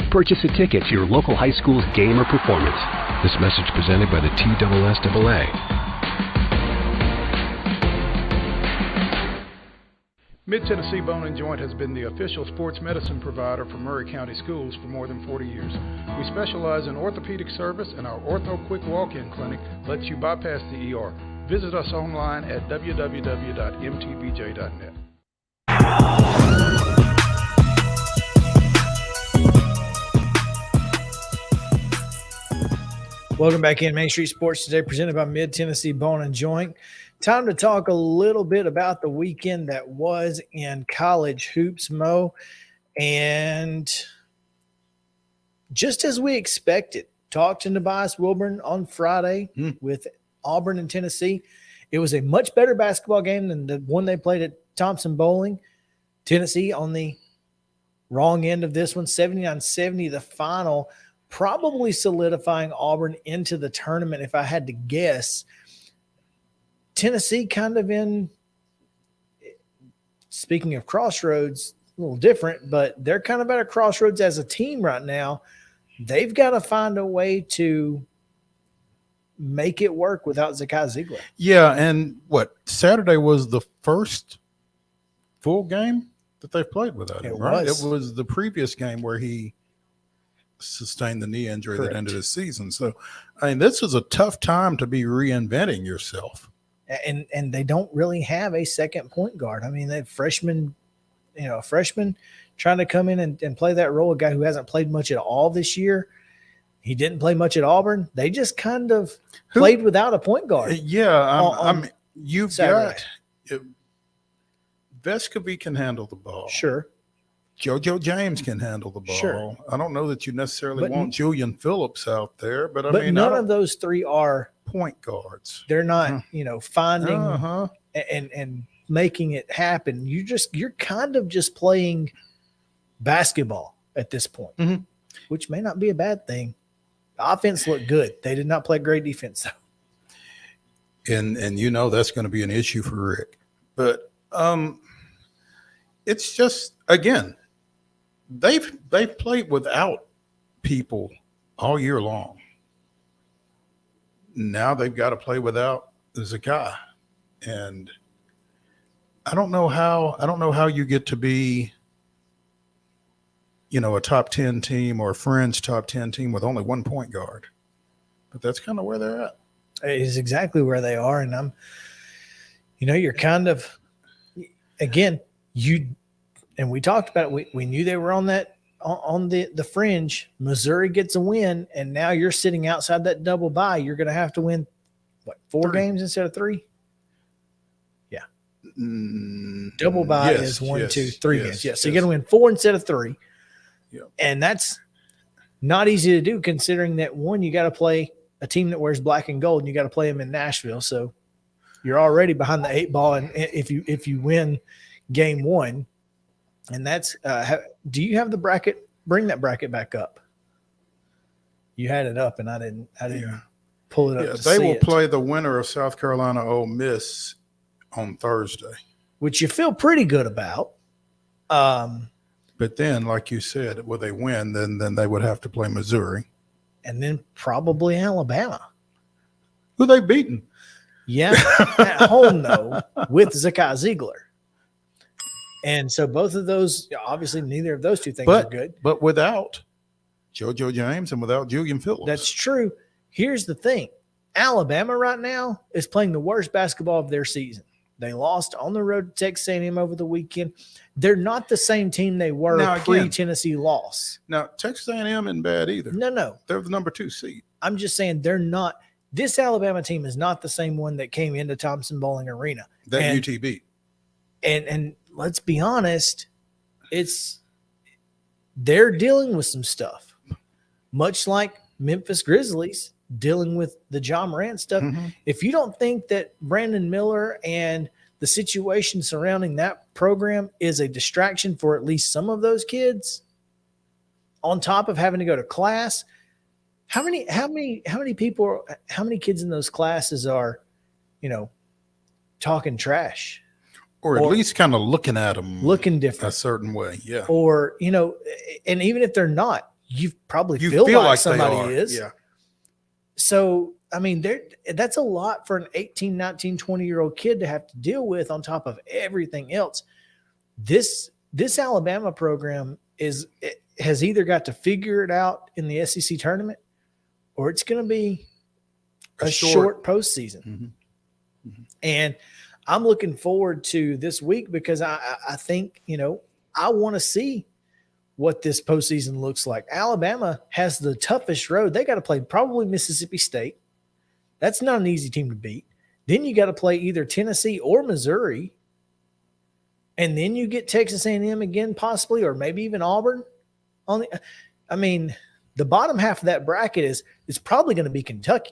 Purchase a ticket to your local high school's game or performance. This message presented by the TSSAA. Mid-Tennessee Bone & Joint has been the official sports medicine provider for Murray County Schools for more than 40 years. We specialize in orthopedic service, and our Ortho Quick Walk-In Clinic lets you bypass the ER. Visit us online at www.mtbj.net. Welcome back in Main Street Sports Today, presented by Mid-Tennessee Bone & Joint. Time to talk a little bit about the weekend that was in college hoops, Mo. And just as we expected, talked to Tobias Wilburn on Friday with Auburn and Tennessee. It was a much better basketball game than the one they played at Thompson Bowling. Tennessee on the wrong end of this one, 79-70, the final, probably solidifying Auburn into the tournament if I had to guess. Tennessee kind of in, speaking of crossroads, a little different, but they're kind of at a crossroads as a team right now. They've got to find a way to make it work without Zakai Ziegler. Yeah, and Saturday was the first full game that they've played without him, right? It was the previous game where he sustained the knee injury that ended his season. So, I mean, this is a tough time to be reinventing yourself. And they don't really have a second point guard. I mean, they freshman trying to come in and play that role, a guy who hasn't played much at all this year. He didn't play much at Auburn. They just kind of played without a point guard. Yeah, I mean, you've Saturday. got Vescovy can handle the ball. Sure. JoJo James can handle the ball. Sure. I don't know that you necessarily But- want Julian Phillips out there, but None of those three are point guards. They're not, finding Uh-huh. and making it happen. You're kind of just playing basketball at this point, Mhm. which may not be a bad thing. The offense looked good. They did not play great defense though. And that's going to be an issue for Rick. But it's just, again, they've played without people all year long. Now they've got to play without Zakai. And I don't know how you get to be, a top 10 team or a fringe top 10 team with only one point guard. But that's kind of where they're at. It is exactly where they are. And you're kind of, again, and we talked about it. We knew they were on the fringe. Missouri gets a win, and now you're sitting outside that double bye. You're going to have to win, four games instead of three? Yeah. Double bye is 1, 2, 3 games. Yeah. So you're going to win 4 instead of 3. Yeah. And that's not easy to do, considering that, one, you got to play a team that wears black and gold, and you got to play them in Nashville. So you're already behind the 8 ball. And if you win game 1, and that's do you have the bracket? Bring that bracket back up. You had it up, and I didn't pull it up. To they see will it. play the winner of South Carolina Ole Miss on Thursday, which you feel pretty good about. But then, like you said, will they win? Then they would have to play Missouri, and then probably Alabama, who they've beaten. Yeah, at home though, with Zakai Ziegler. And so both of those, obviously, neither of those two things are good. But without JoJo James and without Julian Phillips. That's true. Here's the thing. Alabama right now is playing the worst basketball of their season. They lost on the road to Texas A&M over the weekend. They're not the same team they were pre-Tennessee loss. Now, Texas A&M isn't bad either. No. They're the number 2 seed. I'm just saying they're not. This Alabama team is not the same one that came into Thompson Bowling Arena. That UT beat. And let's be honest, they're dealing with some stuff, much like Memphis Grizzlies dealing with the John Morant stuff. Mm-hmm. If you don't think that Brandon Miller and the situation surrounding that program is a distraction for at least some of those kids, on top of having to go to class, how many kids in those classes are, talking trash? Or at least kind of looking at them. Looking different. A certain way, yeah. Or, and even if they're not, you feel like somebody is. Yeah. So, I mean, that's a lot for an 18, 19, 20-year-old kid to have to deal with on top of everything else. This Alabama program has either got to figure it out in the SEC tournament, or it's going to be a short postseason. Mm-hmm. Mm-hmm. And I'm looking forward to this week because I think, I want to see what this postseason looks like. Alabama has the toughest road. They got to play probably Mississippi State. That's not an easy team to beat. Then you got to play either Tennessee or Missouri. And then you get Texas A&M again, possibly, or maybe even Auburn. The bottom half of that bracket is probably going to be Kentucky.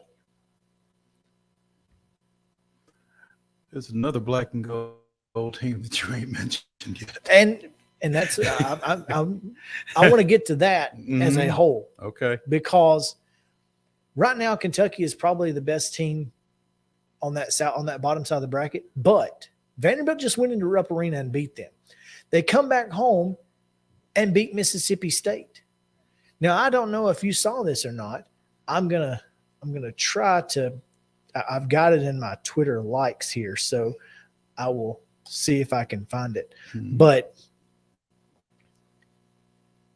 There's another black and gold team that you ain't mentioned yet. And that's I want to get to that as a whole. Okay. Because right now Kentucky is probably the best team on that bottom side of the bracket, but Vanderbilt just went into Rupp Arena and beat them. They come back home and beat Mississippi State. Now, I don't know if you saw this or not. I'm gonna try to. I've got it in my Twitter likes here, so I will see if I can find it. Mm-hmm. But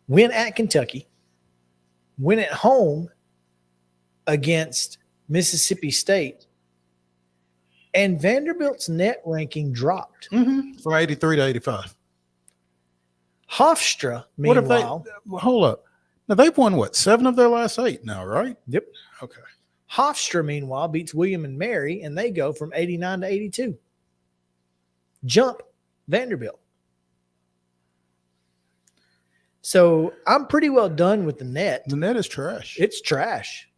win at Kentucky, win at home against Mississippi State, and Vanderbilt's net ranking dropped from 83 to 85. Hofstra, meanwhile, hold up. Now they've won 7 of their last 8 now, right? Yep. Okay. Hofstra, meanwhile, beats William and Mary, and they go from 89 to 82. Jump Vanderbilt. So I'm pretty well done with the net. The net is trash. It's trash.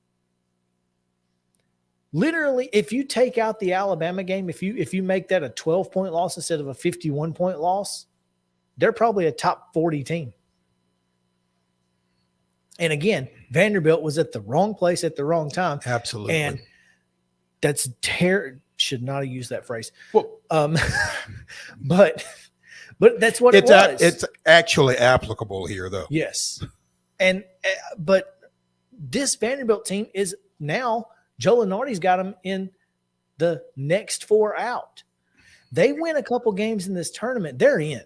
Literally, if you take out the Alabama game, if you make that a 12-point loss instead of a 51-point loss, they're probably a top 40 team. And again, Vanderbilt was at the wrong place at the wrong time. Absolutely. And that's should not have used that phrase. Well, but that's what it was. It's actually applicable here, though. Yes. And but this Vanderbilt team is now Joe Lunardi's got them in the next 4 out. They win a couple games in this tournament, they're in.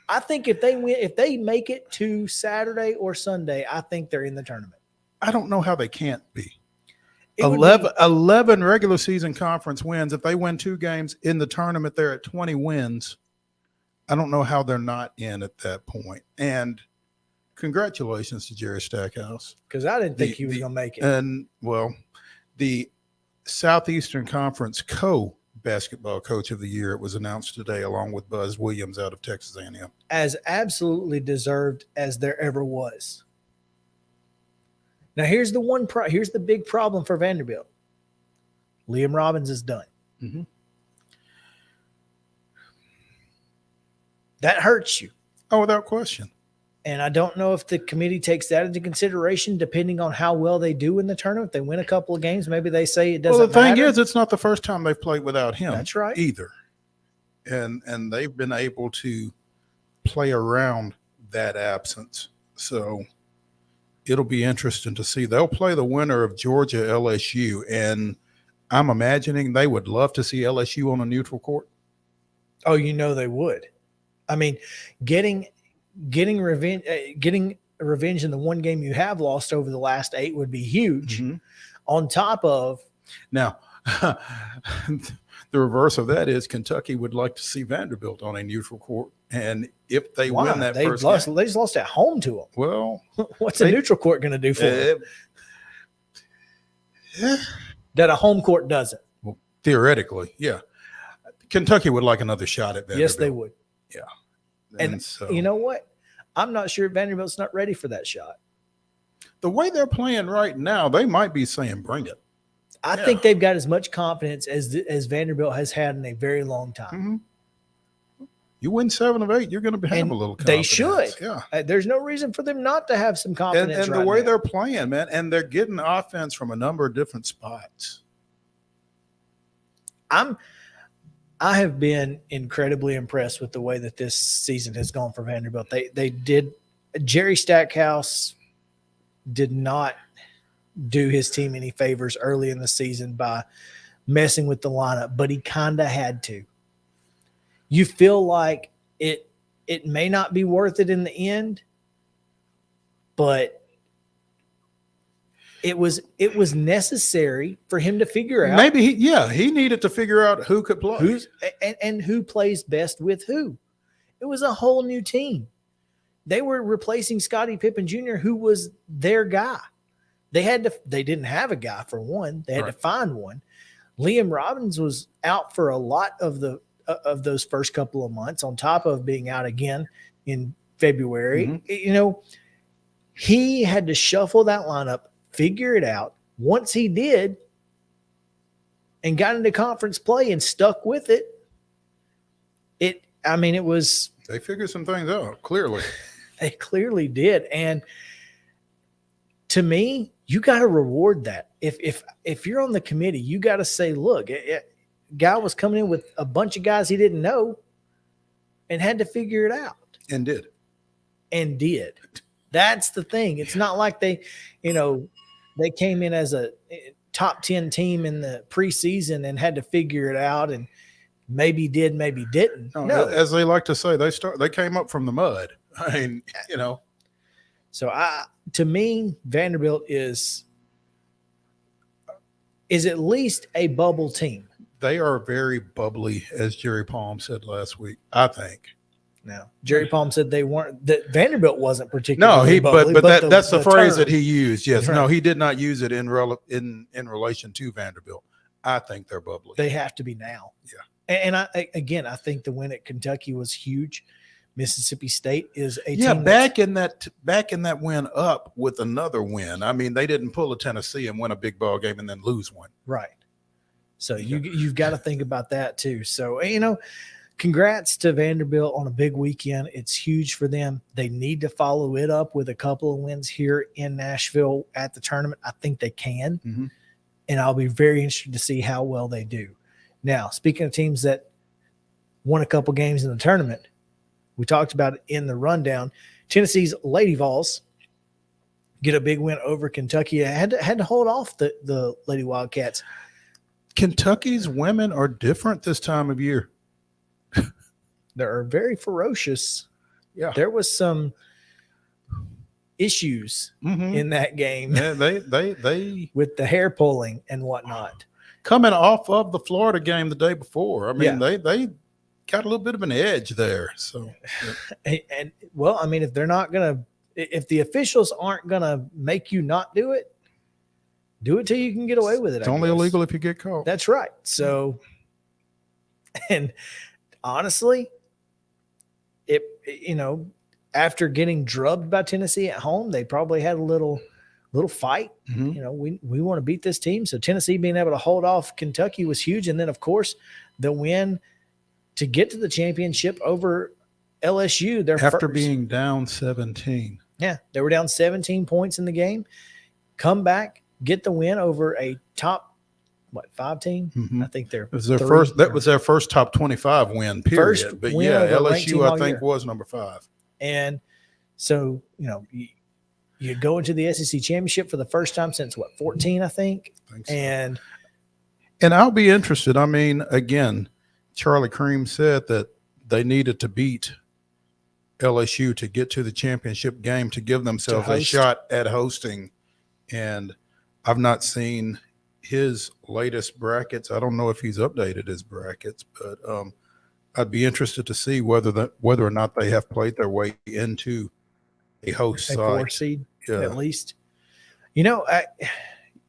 I think if they make it to Saturday or Sunday, I think they're in the tournament. I don't know how they can't be. 11 regular season conference wins. If they win 2 games in the tournament, they're at 20 wins. I don't know how they're not in at that point. And congratulations to Jerry Stackhouse. Because I didn't think he was going to make it. And, well, the Southeastern Conference basketball coach of the year, it was announced today, along with Buzz Williams out of Texas A&M. As absolutely deserved as there ever was. Now, here's the big problem for Vanderbilt. Liam Robbins is done. Mm-hmm. That hurts you. Oh, without question. And I don't know if the committee takes that into consideration, depending on how well they do in the tournament. If they win a couple of games, maybe they say it doesn't matter. Well, the thing is, it's not the first time they've played without him. That's right. Either. And they've been able to play around that absence. So it'll be interesting to see. They'll play the winner of Georgia LSU, and I'm imagining they would love to see LSU on a neutral court. Oh, you know they would. I mean, getting revenge in the one game you have lost over the last 8 would be huge. Mm-hmm. On top of now, the reverse of that is Kentucky would like to see Vanderbilt on a neutral court, and if they win that first game, they just lost at home to them. Well, what's a neutral court going to do for them? That a home court doesn't. Well, theoretically, yeah. Kentucky would like another shot at Vanderbilt. Yes, they would. Yeah. And so, you know what? I'm not sure Vanderbilt's not ready for that shot. The way they're playing right now, they might be saying, bring it. I think they've got as much confidence as Vanderbilt has had in a very long time. Mm-hmm. You win 7 of 8, you're going to have a little confidence. They should. Yeah. There's no reason for them not to have some confidence. And the way they're playing, man, and they're getting offense from a number of different spots. I have been incredibly impressed with the way that this season has gone for Vanderbilt. Jerry Stackhouse did not do his team any favors early in the season by messing with the lineup, but he kind of had to. You feel like it may not be worth it in the end, but it was necessary for him to figure out. Maybe he needed to figure out who could play. And who plays best with who. It was a whole new team. They were replacing Scottie Pippen Jr., who was their guy. They didn't have a guy for one. They had to find one. Liam Robbins was out for a lot of those first couple of months, on top of being out again in February. Mm-hmm. You know, he had to shuffle that lineup, figure it out. Once he did and got into conference play and stuck with it, it was. They figured some things out, clearly. They clearly did. And to me, you got to reward that. If you're on the committee, you got to say, look, guy was coming in with a bunch of guys he didn't know and had to figure it out. And did. That's the thing. It's not like they came in as a top 10 team in the preseason and had to figure it out and maybe did, maybe didn't. No. As they like to say, they came up from the mud. I mean, So to me, Vanderbilt is at least a bubble team. They are very bubbly, as Jerry Palm said last week, I think. Now, Jerry Palm said that Vanderbilt wasn't particularly bubbly. But that's the phrase that he used. Yes. Right. No, he did not use it in relation to Vanderbilt. I think they're bubbly. They have to be now. Yeah. And I think the win at Kentucky was huge. Mississippi State is a Yeah, team back in that win up with another win. I mean, they didn't pull a Tennessee and win a big ball game and then lose one. right. So you've got to think about that too. So, congrats to Vanderbilt on a big weekend. It's huge for them. They need to follow it up with a couple of wins here in Nashville at the tournament. I think they can. Mm-hmm. And I'll be very interested to see how well they do. Now, speaking of teams that won a couple games in the tournament, we talked about it in the rundown. Tennessee's Lady Vols get a big win over Kentucky. Had to hold off the Lady Wildcats. Kentucky's women are different this time of year. They're very ferocious. Yeah. There was some issues in that game. Yeah, they with the hair pulling and whatnot. Coming off of the Florida game the day before. I mean, Yeah. they got a little bit of an edge there. So And well, I mean, if the officials aren't gonna make you not do it till you can get away with it. it's I only guess. illegal if you get caught. That's right. So, and honestly, after getting drubbed by Tennessee at home, they probably had a little fight. Mhm. We want to beat this team. So Tennessee being able to hold off Kentucky was huge. And then of course the win to get to the championship over LSU. After being down 17. Yeah, they were down 17 points in the game. Come back, get the win over a top 5 team. Mhm. I think they're It was their three first. That or- was their first top 25 win. Period. First But win yeah, over a ranked team LSU I all think year. was number 5. And so, you go into the SEC championship for the first time since 14, I think. I think so. And I'll be interested. I mean, again, Charlie Cream said that they needed to beat LSU to get to the championship game to give themselves a host. shot at hosting. And I've not seen his latest brackets. I don't know if he's updated his brackets, but I'd be interested to see whether or not they have played their way into a host a side. 4 seed Yeah. at least.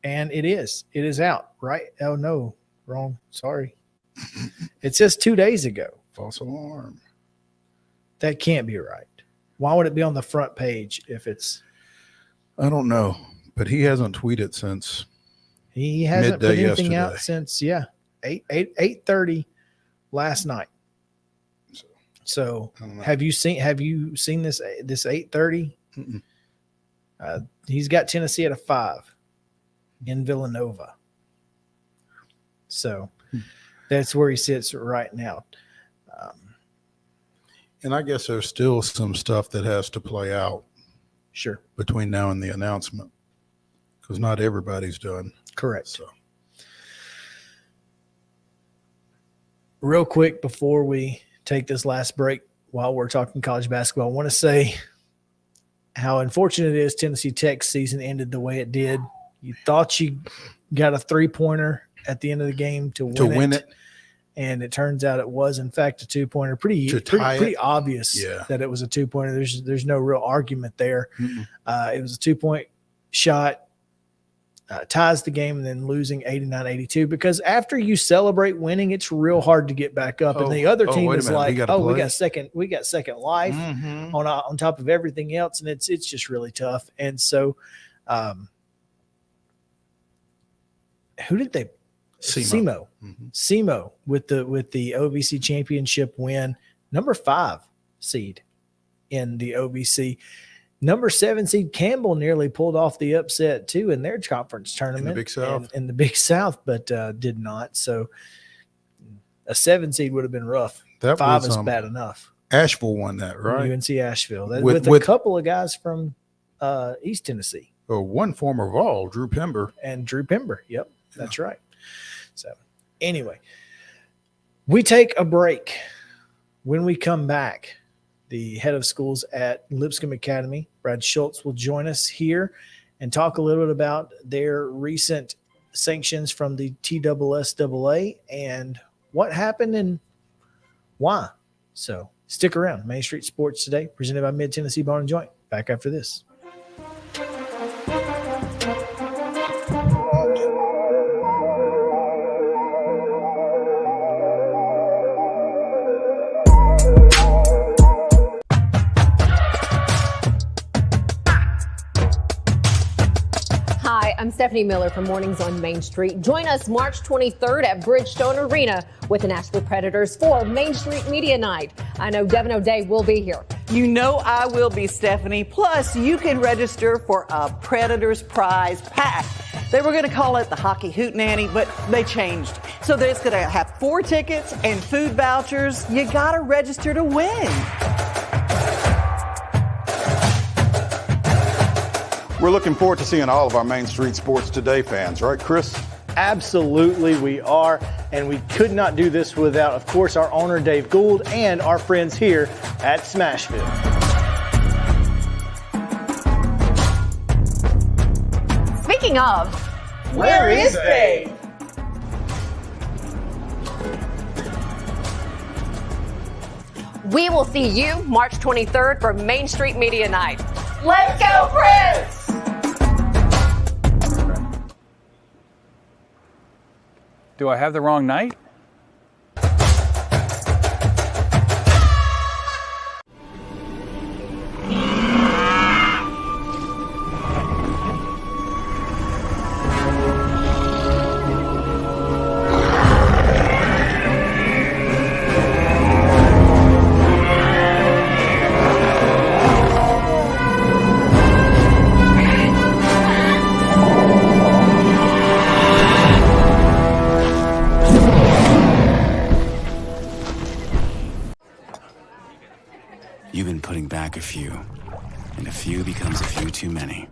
And it is out, right? Oh no, wrong. Sorry. It says 2 days ago. False alarm. That can't be right. Why would it be on the front page if it's I don't know, but he hasn't tweeted since. he hasn't put Midday anything out yesterday. since 8:30 last night. So I don't know. have you seen this 8:30? Mm-mm. He's got Tennessee at a 5 in Villanova. So that's where he sits right now. And I guess there's still some stuff that has to play out Sure. between now and the announcement because not everybody's done. Correct. So Real quick before we take this last break while we're talking college basketball, I want to say how unfortunate it is Tennessee Tech's season ended the way it did. You thought you got a 3-pointer at the end of the game to win it. And it turns out it was, in fact, a 2-pointer. Pretty obvious that it was a 2-pointer. There's no real argument there. It was a 2-point shot, ties the game, and then losing 89-82. Because after you celebrate winning, it's real hard to get back up. And the other team is like, we got second life on top of everything else, and it's just really tough. And so, who did they? SEMO. SEMO with the OVC championship win, number 5 seed in the OVC. Number 7 seed Campbell nearly pulled off the upset too in their conference tournament in the Big South. In the Big South, but did not. So a 7 seed would have been rough. That 5 was, is bad enough. Asheville won that, right? UNC Asheville With a couple of guys from East Tennessee. One former Vol, Drew Pember. And Drew Pember. Yep, that's right. So anyway, we take a break. When we come back, the head of schools at Lipscomb Academy, Brad Schultz, will join us here and talk a little bit about their recent sanctions from the TSSAA and what happened and why. So stick around. Main Street Sports Today, presented by Mid-Tennessee Bar and Joint. Back after this. I'm Stephanie Miller from Mornings on Main Street. Join us March 23rd at Bridgestone Arena with the Nashville Predators for Main Street Media Night. I know Devin O'Day will be here. You know I will be, Stephanie. Plus, you can register for a Predators prize pack. They were going to call it the Hockey Hootenanny, but they changed. So it's going to have 4 tickets and food vouchers. You got to register to win. We're looking forward to seeing all of our Main Street Sports Today fans, right, Chris? Absolutely, we are. And we could not do this without, of course, our owner, Dave Gould, and our friends here at Smashville. Speaking of, where is Dave? we will see you March 23rd for Main Street Media Night. Let's go, Prince! Do I have the wrong night? You've been putting back a few, and a few becomes a few too many.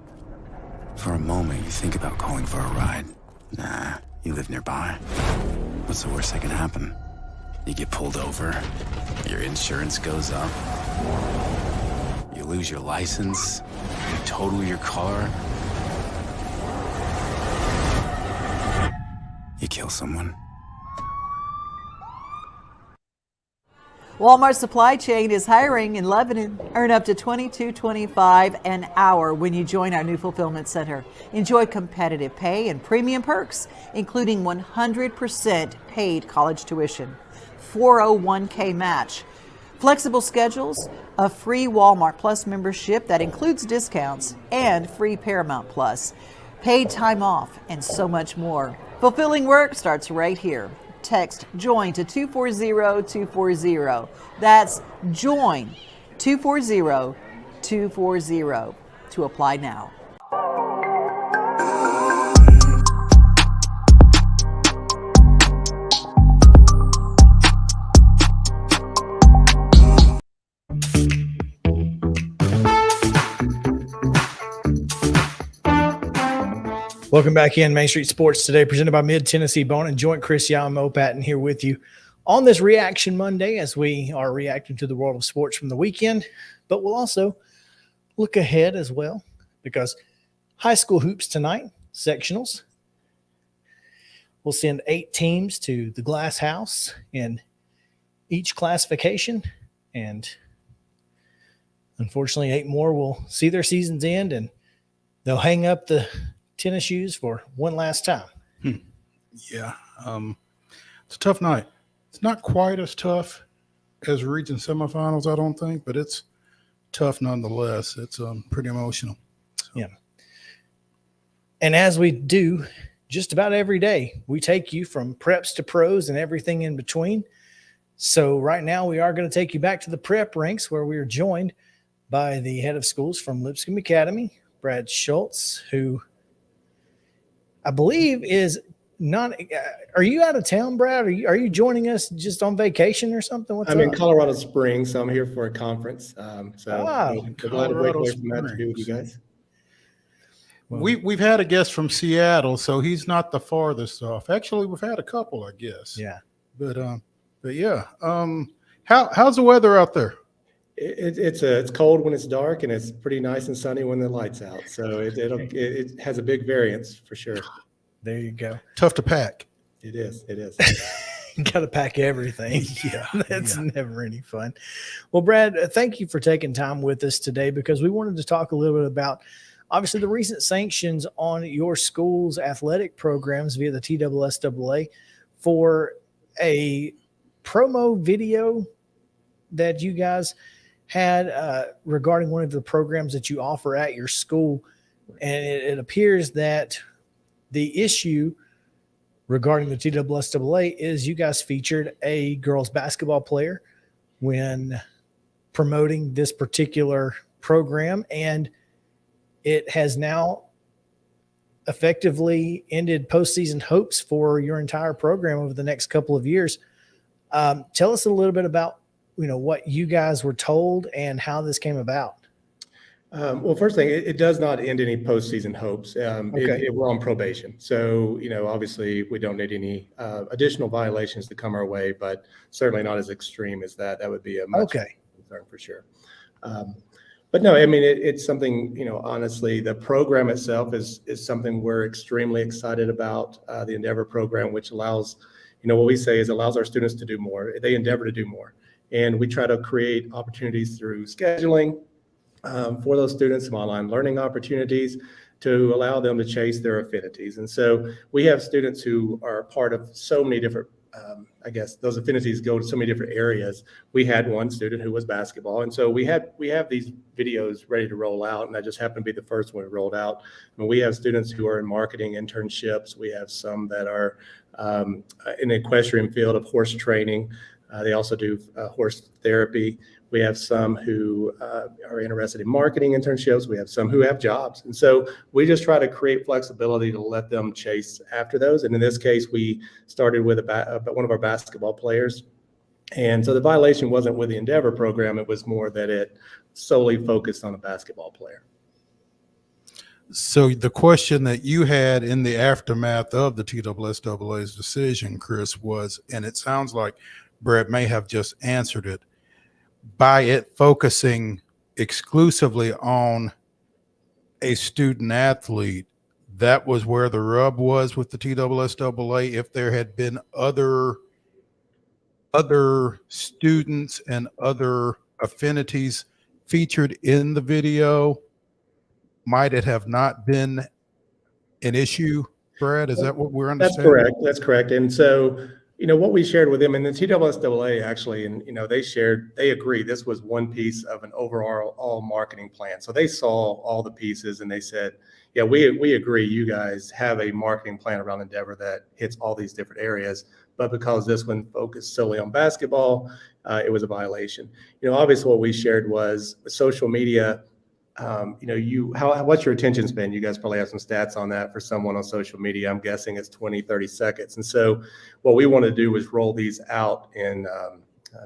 For a moment, you think about calling for a ride. Nah, you live nearby. What's the worst that can happen? You get pulled over, your insurance goes up, you lose your license, you total your car, you kill someone. Walmart Supply Chain is hiring in Lebanon. Earn up to $22.25 an hour when you join our new fulfillment center. Enjoy competitive pay and premium perks, including 100% paid college tuition, 401k match, flexible schedules, a free Walmart Plus membership that includes discounts, and free Paramount Plus, paid time off, and so much more. Fulfilling work starts right here. Text JOIN to 240-240. That's JOIN 240-240 to apply now. Welcome back in Main Street Sports Today, presented by Mid-Tennessee Bone and Joint. Chris, Yow and Maurice Patton here with you on this Reaction Monday as we are reacting to the world of sports from the weekend. But we'll also look ahead as well because high school hoops tonight, sectionals. We'll send 8 teams to the Glass House in each classification. And unfortunately, 8 more will see their seasons end and they'll hang up the tennis shoes for one last time. Yeah. It's a tough night. It's not quite as tough as region semifinals, I don't think, but it's tough nonetheless. It's pretty emotional. So. Yeah. And as we do just about every day, we take you from preps to pros and everything in between. So right now we are going to take you back to the prep ranks where we are joined by the head of schools from Lipscomb Academy, Brad SCHULTZ, who I believe is not. Are you out of town, Brad? Are you joining us just on vacation or something? What's I'm up? in Colorado Springs, so I'm here for a conference. I'm glad to break away from that to be with you guys. Well, we've had a guest from Seattle, so he's not the farthest off. Actually, we've had a couple, I guess. Yeah. But yeah. How's the weather out there? It's cold when it's dark, and it's pretty nice and sunny when the light's out. So it has a big variance for sure. There you go. Tough to pack. It is. You got to pack everything. Yeah, that's never any fun. Well, Brad, thank you for taking time with us today because we wanted to talk a little bit about obviously the recent sanctions on your school's athletic programs via the TSSAA for a promo video that you guys had regarding one of the programs that you offer at your school. And it appears that the issue regarding the TSSAA is you guys featured a girls basketball player when promoting this particular program, and it has now effectively ended postseason hopes for your entire program over the next couple of years. Tell us a little bit about, what you guys were told and how this came about. Well, first thing, it does not end any postseason hopes. Okay. We're on probation. So, obviously we don't need any additional violations to come our way, but certainly not as extreme as that. That would be a much concern for sure. But no, I mean, it's something, honestly, the program itself is something we're extremely excited about. The Endeavor program, which allows, what we say is allows our students to do more. They endeavor to do more. And we try to create opportunities through scheduling for those students, some online learning opportunities to allow them to chase their affinities. And so we have students who are part of so many different, those affinities go to so many different areas. We had one student who was basketball. And so we have these videos ready to roll out. And that just happened to be the first one we rolled out. And we have students who are in marketing internships. We have some that are in the equestrian field of horse training. They also do horse therapy. We have some who are interested in marketing internships. We have some who have jobs. And so we just try to create flexibility to let them chase after those. And in this case, we started with one of our basketball players. And so the violation wasn't with the Endeavor program. It was more that it solely focused on a basketball player. So the question that you had in the aftermath of the TSSAA's decision, Chris, was, and it sounds like Brett may have just answered it, by it focusing exclusively on a student athlete, that was where the rub was with the TSSAA. If there had been other students and other affinities featured in the video, might it have not been an issue, Brad? Is that what we're understanding? That's correct. And so, what we shared with them, and the TSSAA actually, and they agree this was one piece of an overall marketing plan. So they saw all the pieces and they said, yeah, we agree, you guys have a marketing plan around Endeavor that hits all these different areas, but because this one focused solely on basketball, it was a violation. Obviously what we shared was social media. What's your attention span? You guys probably have some stats on that for someone on social media. I'm guessing it's 20, 30 seconds. And so what we want to do is roll these out in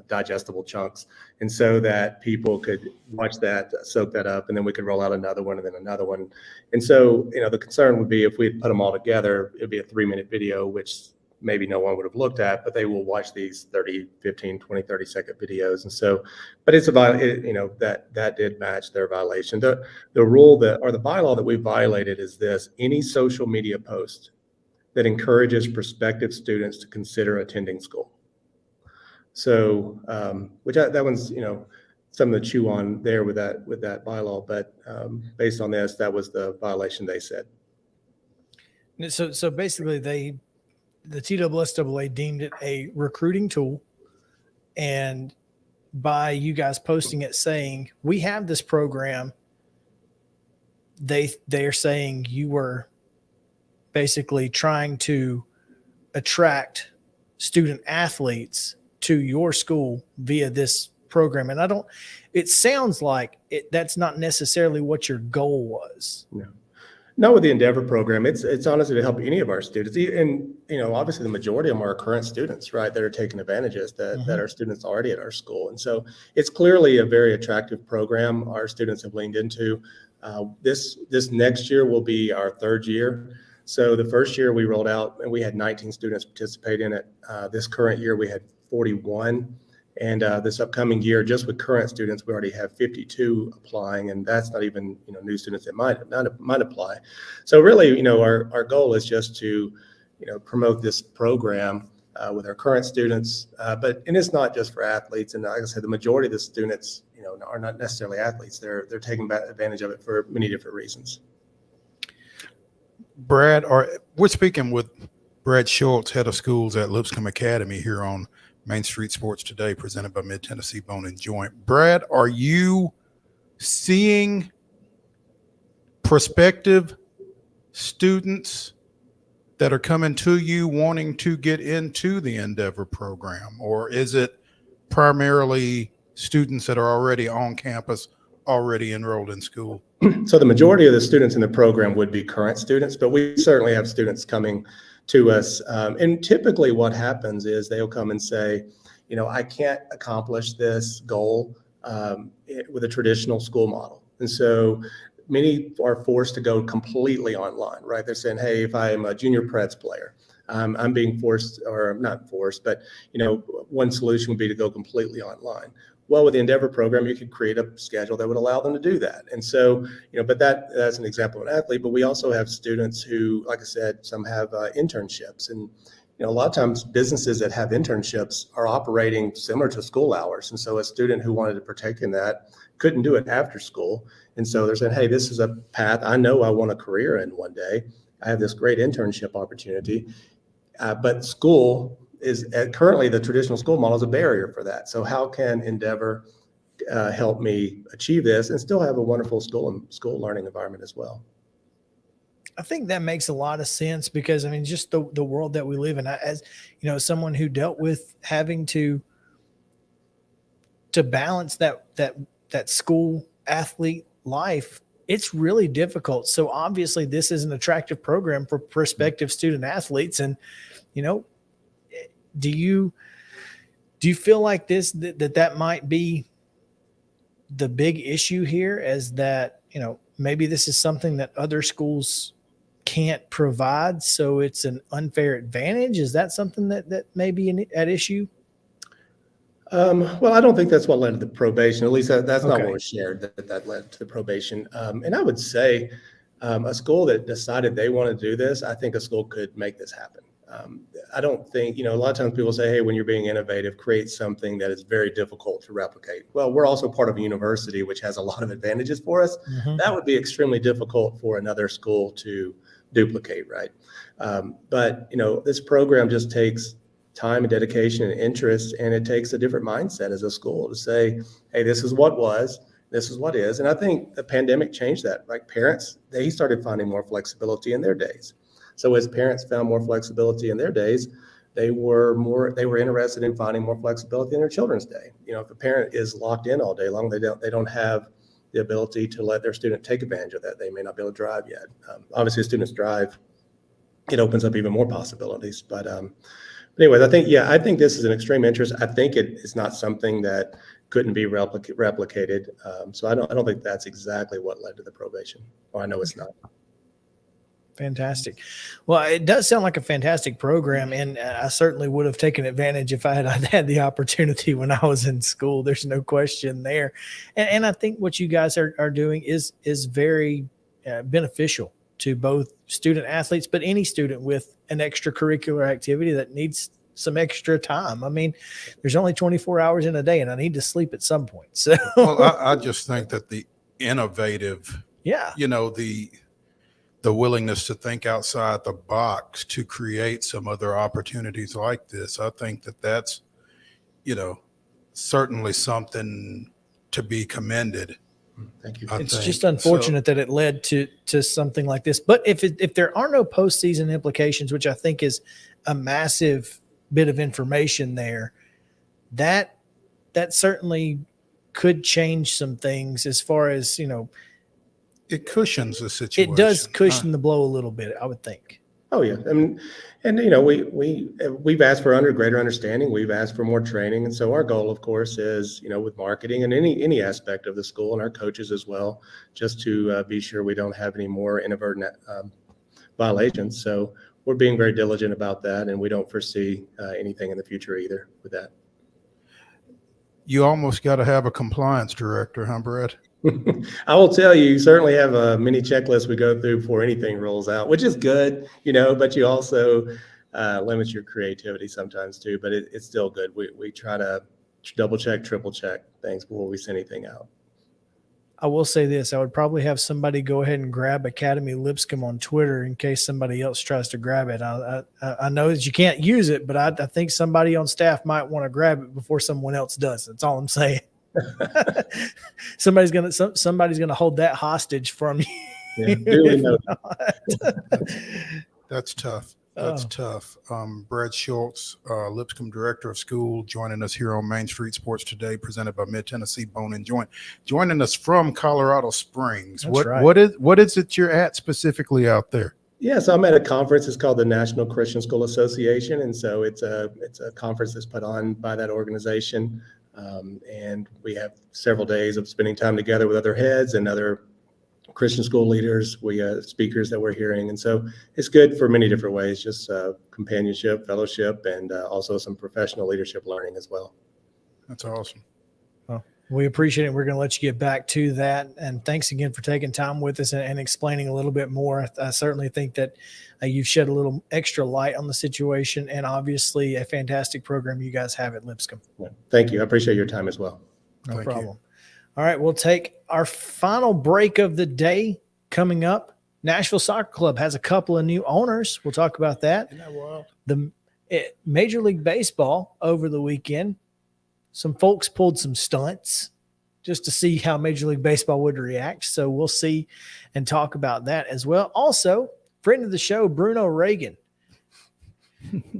digestible chunks. And so that people could watch that, soak that up, and then we could roll out another one and then another one. And so, the concern would be if we put them all together, it'd be a 3-minute video, which maybe no one would have looked at, but they will watch these 30, 15, 20, 30-second videos. And so, but it's that did match their violation. The rule or the bylaw that we violated is this: any social media post that encourages prospective students to consider attending school. So, that one's, something to chew on there with that bylaw. But based on this, that was the violation they said. So basically the TSSAA deemed it a recruiting tool, and by you guys posting it saying we have this program, they're saying you were basically trying to attract student athletes to your school via this program. And it sounds like that's not necessarily what your goal was. No. Not with the Endeavor program. It's honestly to help any of our students. And, obviously the majority of them are current students, right, that are taking advantages that are students already at our school. And so it's clearly a very attractive program our students have leaned into. This next year will be our 3rd year. So the first year we rolled out and we had 19 students participate in it. This current year we had 41. And this upcoming year, just with current students, we already have 52 applying, and that's not even new students that might apply. So really, our goal is just to promote this program with our current students, and it's not just for athletes. And like I said, the majority of the students are not necessarily athletes. They're taking advantage of it for many different reasons. Brad, we're speaking with Brad Schultz, head of schools at Lipscomb Academy, here on Main Street Sports Today, presented by Mid-Tennessee Bone and Joint. Brad, are you seeing prospective students that are coming to you wanting to get into the Endeavor program, or is it primarily students that are already on campus, already enrolled in school? So the majority of the students in the program would be current students, but we certainly have students coming to us. And typically what happens is they'll come and say, you know, I can't accomplish this goal with a traditional school model. And so many are forced to go completely online, right? They're saying, hey, if I'm a junior Preds player, I'm being forced, or not forced, but, you know, one solution would be to go completely online. Well, with the Endeavor program, you could create a schedule that would allow them to do that. And so, you know, but that's an example of an athlete, but we also have students who, like I said, some have internships. And, you know, a lot of times businesses that have internships are operating similar to school hours. And so a student who wanted to partake in that couldn't do it after school. And so they're saying, hey, this is a path I know I want a career in one day. I have this great internship opportunity, but school is currently the traditional school model is a barrier for that. So how can Endeavor help me achieve this and still have a wonderful school learning environment as well? I think that makes a lot of sense because, I mean, just the world that we live in, as you know, someone who dealt with having to balance that school athlete life, it's really difficult. So obviously this is an attractive program for prospective student athletes. And, you know, do you feel like that might be the big issue here, as that, you know, maybe this is something that other schools can't provide, so it's an unfair advantage? Is that something that may be at issue? Well, I don't think that's what led to the probation. At least that's not Okay. what was shared that led to the probation. And I would say a school that decided they want to do this, I think a school could make this happen. I don't think, you know, a lot of times people say, hey, when you're being innovative, create something that is very difficult to replicate. Well, we're also part of a university, which has a lot of advantages for us. Mhm. That would be extremely difficult for another school to duplicate, right? But, you know, this program just takes time and dedication and interest, and it takes a different mindset as a school to say, hey, this is what was, this is what is. And I think the pandemic changed that. Like parents, they started finding more flexibility in their days. So as parents found more flexibility in their days, they were interested in finding more flexibility in their children's day. You know, if a parent is locked in all day long, they don't have the ability to let their student take advantage of that. They may not be able to drive yet. Obviously, if students drive, it opens up even more possibilities. But anyways, I think this is an extreme interest. I think it is not something that couldn't be replicated. So I don't think that's exactly what led to the probation. Or I know it's not. Fantastic. Well, it does sound like a fantastic program, and I certainly would have taken advantage if I'd had the opportunity when I was in school. There's no question there. And I think what you guys are doing is very beneficial to both student athletes, but any student with an extracurricular activity that needs some extra time. I mean, there's only 24 hours in a day, and I need to sleep at some point. So, well, I just think that the innovative, you know, the willingness to think outside the box to create some other opportunities like this, I think that's, you know, certainly something to be commended. Thank you. It's just unfortunate that it led to something like this. But if there are no postseason implications, which I think is a massive bit of information there, that certainly could change some things as far as, you know, it cushions the situation. It does cushion the blow a little bit, I would think. Oh yeah, and you know, we've asked for greater understanding. We've asked for more training, and so our goal, of course, is, you know, with marketing and any aspect of the school and our coaches as well, just to be sure we don't have any more inadvertent violations. So we're being very diligent about that, and we don't foresee anything in the future either with that. You almost got to have a compliance director, huh, Brett? I will tell you, you certainly have a mini checklist we go through before anything rolls out, which is good, you know, but you also limit your creativity sometimes too, but it's still good. We try to double check, triple check things before we send anything out. I will say this, I would probably have somebody go ahead and grab Academy Lipscomb on Twitter in case somebody else tries to grab it. I know that you can't use it, but I think somebody on staff might want to grab it before someone else does. That's all I'm saying. Somebody's gonna hold that hostage from you. Yeah, really That's tough. That's tough. Brad Schultz, Lipscomb Director of School, joining us here on Main Street Sports Today, presented by Mid-Tennessee Bone and Joint. Joining us from Colorado Springs. That's right. What is it you're at specifically out there? Yeah, so I'm at a conference. It's called the National Christian School Association, and so it's a conference that's put on by that organization. And we have several days of spending time together with other heads and other Christian school leaders, we speakers that we're hearing. And so it's good for many different ways, just companionship, fellowship, and also some professional leadership learning as well. That's awesome. Well, we appreciate it. We're going to let you get back to that. And thanks again for taking time with us and explaining a little bit more. I certainly think that you've shed a little extra light on the situation, and obviously a fantastic program you guys have at Lipscomb. Yeah, thank you. I appreciate your time as well. No problem. All right, we'll take our final break of the day coming up. Nashville Soccer Club has a couple of new owners. We'll talk about that. Isn't that wild? The Major League Baseball over the weekend, some folks pulled some stunts just to see how Major League Baseball would react. So we'll see and talk about that as well. Also, friend of the show, Bruno Reagan.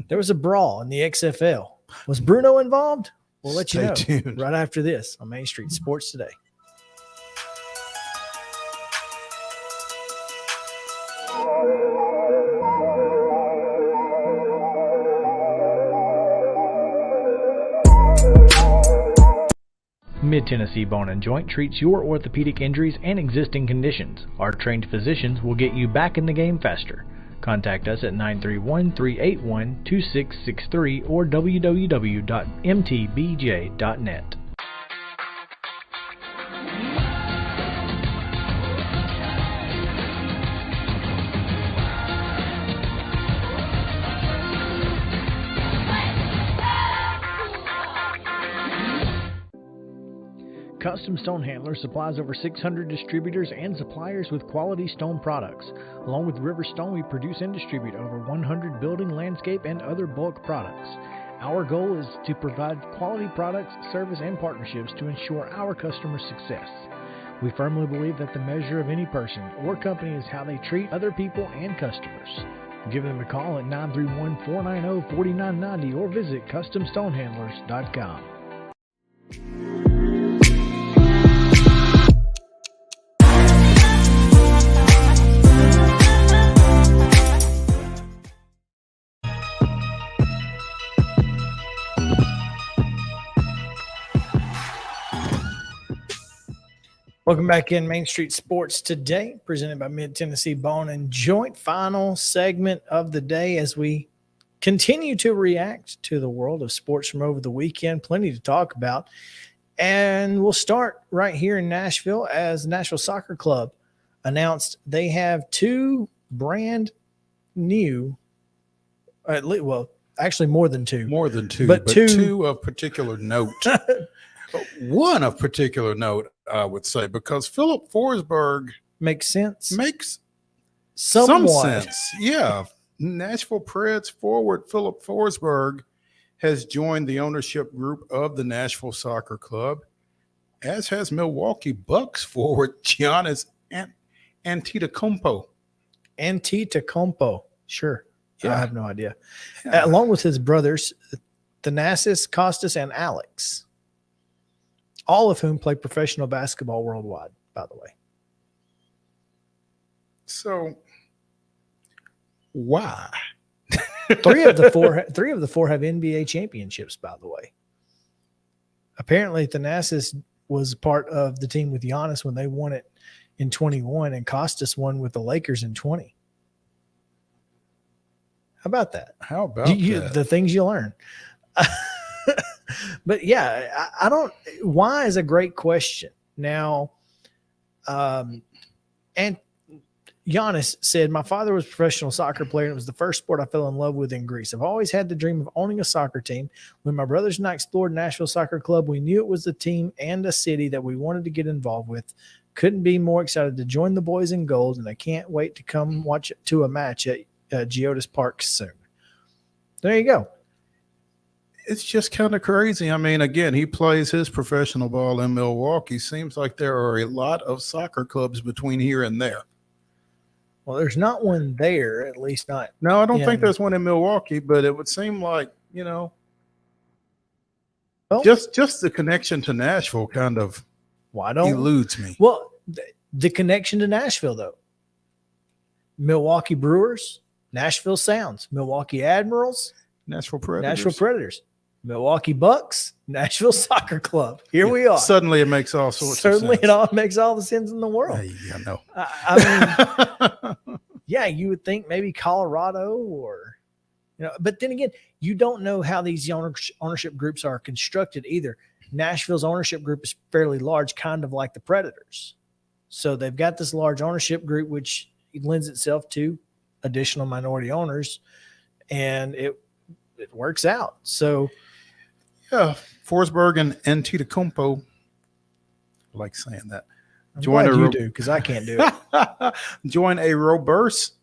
There was a brawl in the XFL. Was Bruno involved? We'll let you know tuned. Right after this on Main Street Sports Today. Mid-Tennessee Bone and Joint treats your orthopedic injuries and existing conditions. Our trained physicians will get you back in the game faster. Contact us at 931-381-2663 or www.mtbj.net. Custom Stone Handler supplies over 600 distributors and suppliers with quality stone products. Along with River Stone, we produce and distribute over 100 building, landscape, and other bulk products. Our goal is to provide quality products, service, and partnerships to ensure our customers' success. We firmly believe that the measure of any person or company is how they treat other people and customers. Give them a call at 931-490-4990 or visit CustomStonehandlers.com. Welcome back in Main Street Sports Today, presented by Mid-Tennessee Bone and Joint. Final segment of the day as we continue to react to the world of sports from over the weekend. Plenty to talk about. And we'll start right here in Nashville as Nashville Soccer Club announced they have two brand new, actually more than two. But two of particular note. One of particular note, I would say, because Philip Forsberg makes sense. Makes some sense. Yeah. Nashville Preds forward Philip Forsberg has joined the ownership group of the Nashville Soccer Club, as has Milwaukee Bucks forward Giannis Antetokounmpo. Antetokounmpo. Sure. Yeah. I have no idea. Yeah. Along with his brothers, Thanasis, Costas, and Alex, all of whom play professional basketball worldwide, by the way. So why? Three of the four have NBA championships, by the way. Apparently, Thanasis was part of the team with Giannis when they won it in 21, and Costas won with the Lakers in 20. How about that? How about that? The things you learn. But yeah, I don't. Why is a great question. Now, and Giannis said, "My father was a professional soccer player, and it was the first sport I fell in love with in Greece. I've always had the dream of owning a soccer team. When my brothers and I explored Nashville Soccer Club, we knew it was the team and a city that we wanted to get involved with. Couldn't be more excited to join the boys in gold, and I can't wait to come watch to a match at Geodis Park soon." There you go. It's just kind of crazy. I mean, again, he plays his professional ball in Milwaukee. Seems like there are a lot of soccer clubs between here and there. Well, there's not one there, at least not. No, I don't think in- there's one in Milwaukee, but it would seem like, Well, just the connection to Nashville kind of why don't eludes me. Well, the connection to Nashville, though. Milwaukee Brewers, Nashville Sounds, Milwaukee Admirals, Nashville Predators. Milwaukee Bucks, Nashville Soccer Club. Here we are. Suddenly it makes all sorts of sense. It all makes all the sense in the world. Hey, I know. I mean, yeah, you would think maybe Colorado or, but then again, you don't know how these ownership groups are constructed either. Nashville's ownership group is fairly large, kind of like the Predators. So they've got this large ownership group, which lends itself to additional minority owners, and it works out. So, yeah, Forsberg and Antetokounmpo, I like saying that. I'm glad you do, because I can't do it. Join a robust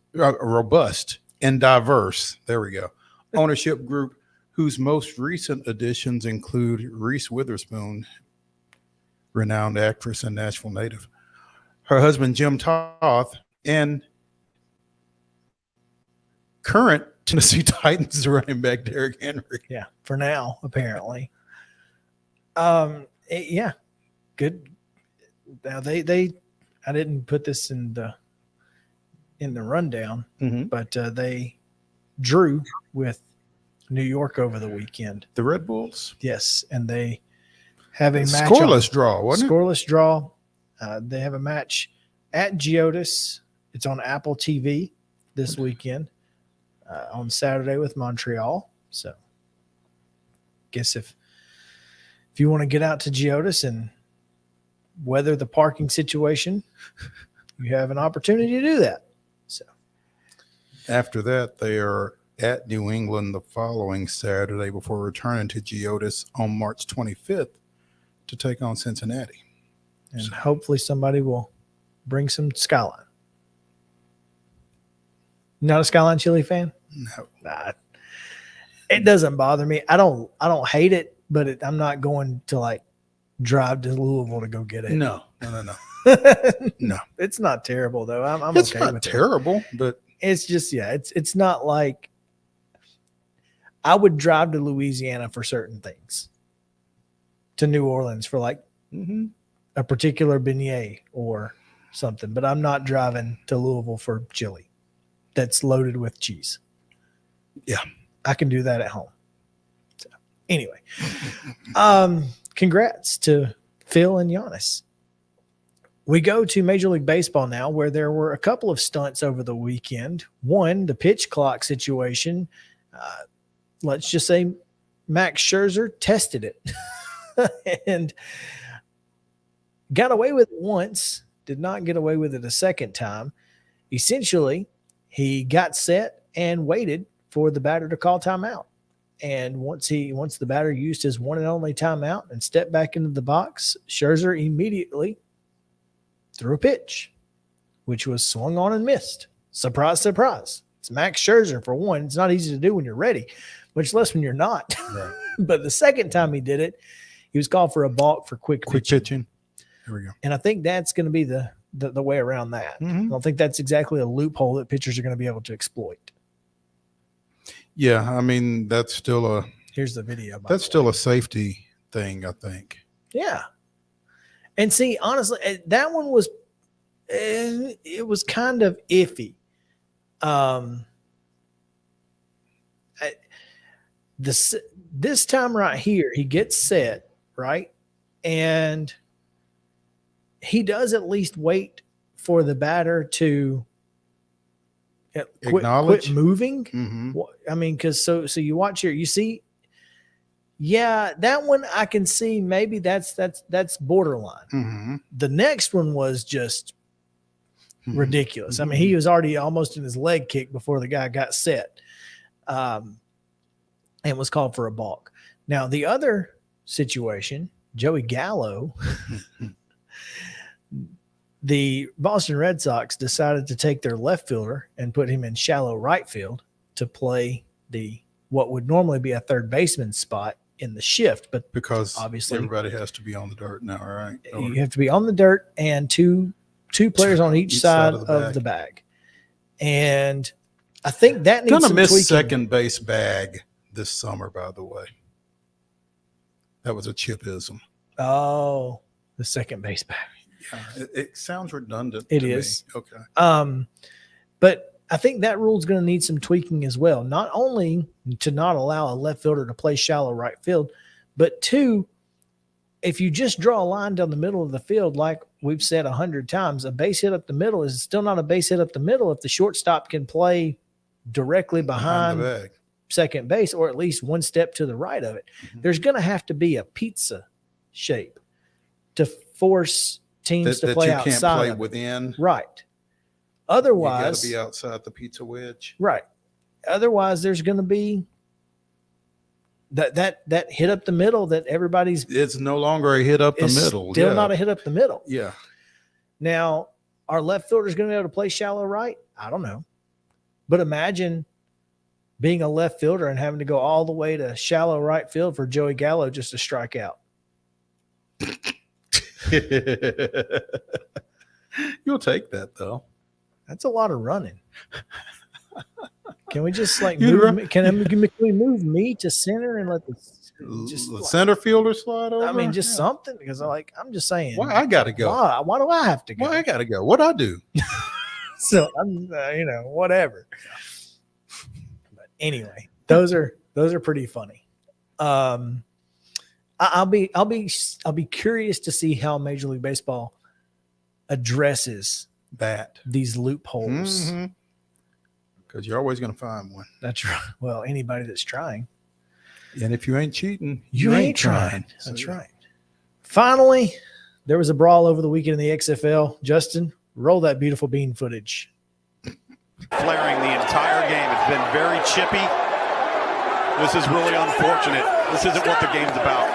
and diverse, there we go, ownership group whose most recent additions include Reese Witherspoon, renowned actress and Nashville native, her husband Jim Toth, and current Tennessee Titans running back Derrick Henry. Yeah, for now, apparently. Yeah, good. Now I didn't put this in the rundown, but they drew with New York over the weekend. The Red Bulls? Yes, and they have a match. Scoreless draw, wasn't it? Scoreless draw. They have a match at Geodis. It's on Apple TV this weekend on Saturday with Montreal. So, guess if you want to get out to Geodis and weather the parking situation, you have an opportunity to do that. So, after that, they are at New England the following Saturday before returning to Geodis on March 25th to take on Cincinnati. And hopefully somebody will bring some Skyline. Not a Skyline chili fan? No. Nah, it doesn't bother me. I don't hate it, but I'm not going to like drive to Louisville to go get it. No. No. It's not terrible though. I'm It's okay not with terrible, it. but It's just, it's not like I would drive to Louisiana for certain things, to New Orleans for like a particular beignet or something, but I'm not driving to Louisville for chili that's loaded with cheese. Yeah. I can do that at home. So, anyway, congrats to Phil and Giannis. We go to Major League Baseball now, where there were a couple of stunts over the weekend. One, the pitch clock situation. Let's just say Max Scherzer tested it and got away with it once, did not get away with it a second time. Essentially, he got set and waited for the batter to call timeout. And once the batter used his one and only timeout and stepped back into the box, Scherzer immediately threw a pitch, which was swung on and missed. Surprise, surprise. It's Max Scherzer for one. It's not easy to do when you're ready, much less when you're not. Right. But the second time he did it, he was called for a balk for quick pitching. Here we go. And I think that's going to be the way around that. I don't think that's exactly a loophole that pitchers are going to be able to exploit. Yeah, I mean, that's still here's the video. That's still a safety thing, I think. Yeah. And see, honestly, that one was, it was kind of iffy. This time right here, he gets set, right? And he does at least wait for the batter to quit moving. I mean, because so you watch here, you see, yeah, that one I can see maybe that's borderline. The next one was just ridiculous. I mean, he was already almost in his leg kick before the guy got set, and was called for a balk. Now the other situation, Joey Gallo, the Boston Red Sox decided to take their left fielder and put him in shallow right field to play what would normally be a third baseman spot in the shift, but because obviously everybody has to be on the dirt now, right? You have to be on the dirt and two players on each side of the bag. And I think that needs Gonna some miss tweaking. second base bag this summer, by the way. That was a chipism. Oh, the second base bag. Yeah, it sounds redundant. It to is. Me. Okay. But I think that rule is going to need some tweaking as well. Not only to not allow a left fielder to play shallow right field, but two, if you just draw a line down the middle of the field, like we've said 100 times, a base hit up the middle is still not a base hit up the middle if the shortstop can play directly behind the bag. second base, or at least one step to the right of it. Mm-hmm. There's going to have to be a pizza shape to force teams to that play you outside. can't play of it. within. Right. You Otherwise, got to be outside the pizza wedge. right. Otherwise, there's going to be that hit up the middle that everybody's. It's no longer a hit up the middle. Still not a hit up the middle. Yeah. Now, are left fielders going to be able to play shallow right? I don't know. But imagine being a left fielder and having to go all the way to shallow right field for Joey Gallo just to strike out. You'll take that, though. That's a lot of running. Can we just like move? Can we move me to center and let the center fielder slide over? I mean, just something, because I'm just saying. Why I got to go? Why do I have to go? Why I got to go? What I do? So I'm, whatever. But anyway, those are pretty funny. I'll be curious to see how Major League Baseball addresses these loopholes. Mm-hmm. Because you're always going to find one. That's right. Well, anybody that's trying. And if you ain't cheating, you ain't trying. That's right. Finally, there was a brawl over the weekend in the XFL. Justin, roll that beautiful bean footage. Flaring the entire game. It's been very chippy. This is really unfortunate. This isn't what the game's about.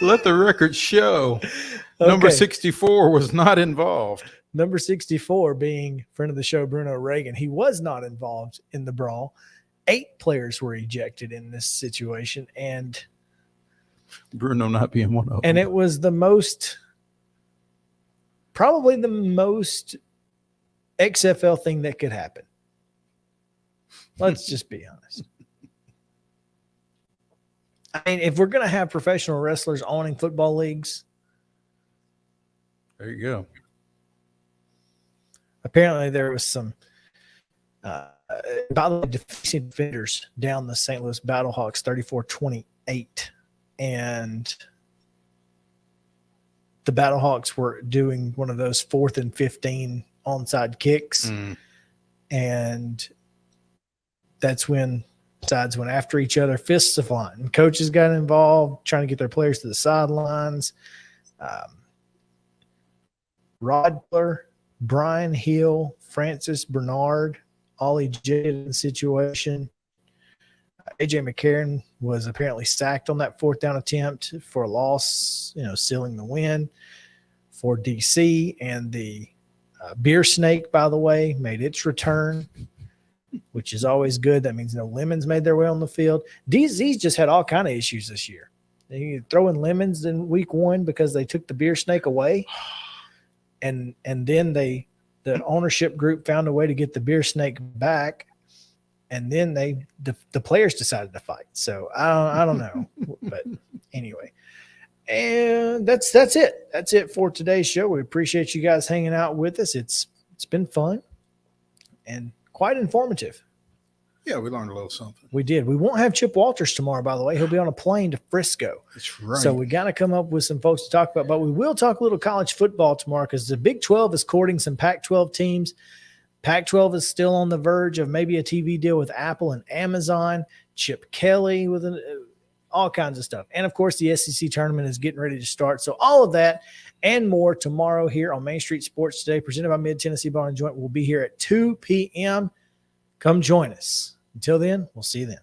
Let the record show. Number 64 was not involved. Number 64 being friend of the show, Bruno Reagan. He was not involved in the brawl. 8 players were ejected in this situation, and Bruno not being one of them. And it was probably the most XFL thing that could happen. Let's just be honest. I mean, if we're going to have professional wrestlers owning football leagues. There you go. Apparently there was some by the way, defenders down the St. Louis Battlehawks 34-28. And the Battlehawks were doing one of those 4th and 15 onside kicks. And that's when sides went after each other, fists of flying. And coaches got involved, trying to get their players to the sidelines. Rodler, Brian Hill, Francis Bernard, all ejected in the situation. AJ McCarron was apparently sacked on that 4th down attempt for a loss, sealing the win for DC. And the beer snake, by the way, made its return, which is always good. That means no lemons made their way on the field. DZ's just had all kind of issues this year. They throw in lemons in week 1 because they took the beer snake away. And then the ownership group found a way to get the beer snake back. And then the players decided to fight. So I don't know, but anyway, and that's it. That's it for today's show. We appreciate you guys hanging out with us. It's been fun and quite informative. Yeah, we learned a little something. We did. We won't have Chip Walters tomorrow, by the way. He'll be on a plane to Frisco. That's right. So we got to come up with some folks to talk about, but we will talk a little college football tomorrow because the Big 12 is courting some Pac-12 teams. Pac-12 is still on the verge of maybe a TV deal with Apple and Amazon. Chip Kelly with all kinds of stuff. And, of course, the SEC tournament is getting ready to start. So all of that and more tomorrow here on Main Street Sports Today, presented by Mid-Tennessee Bar and Joint. We'll be here at 2 p.m. Come join us. Until then, we'll see you then.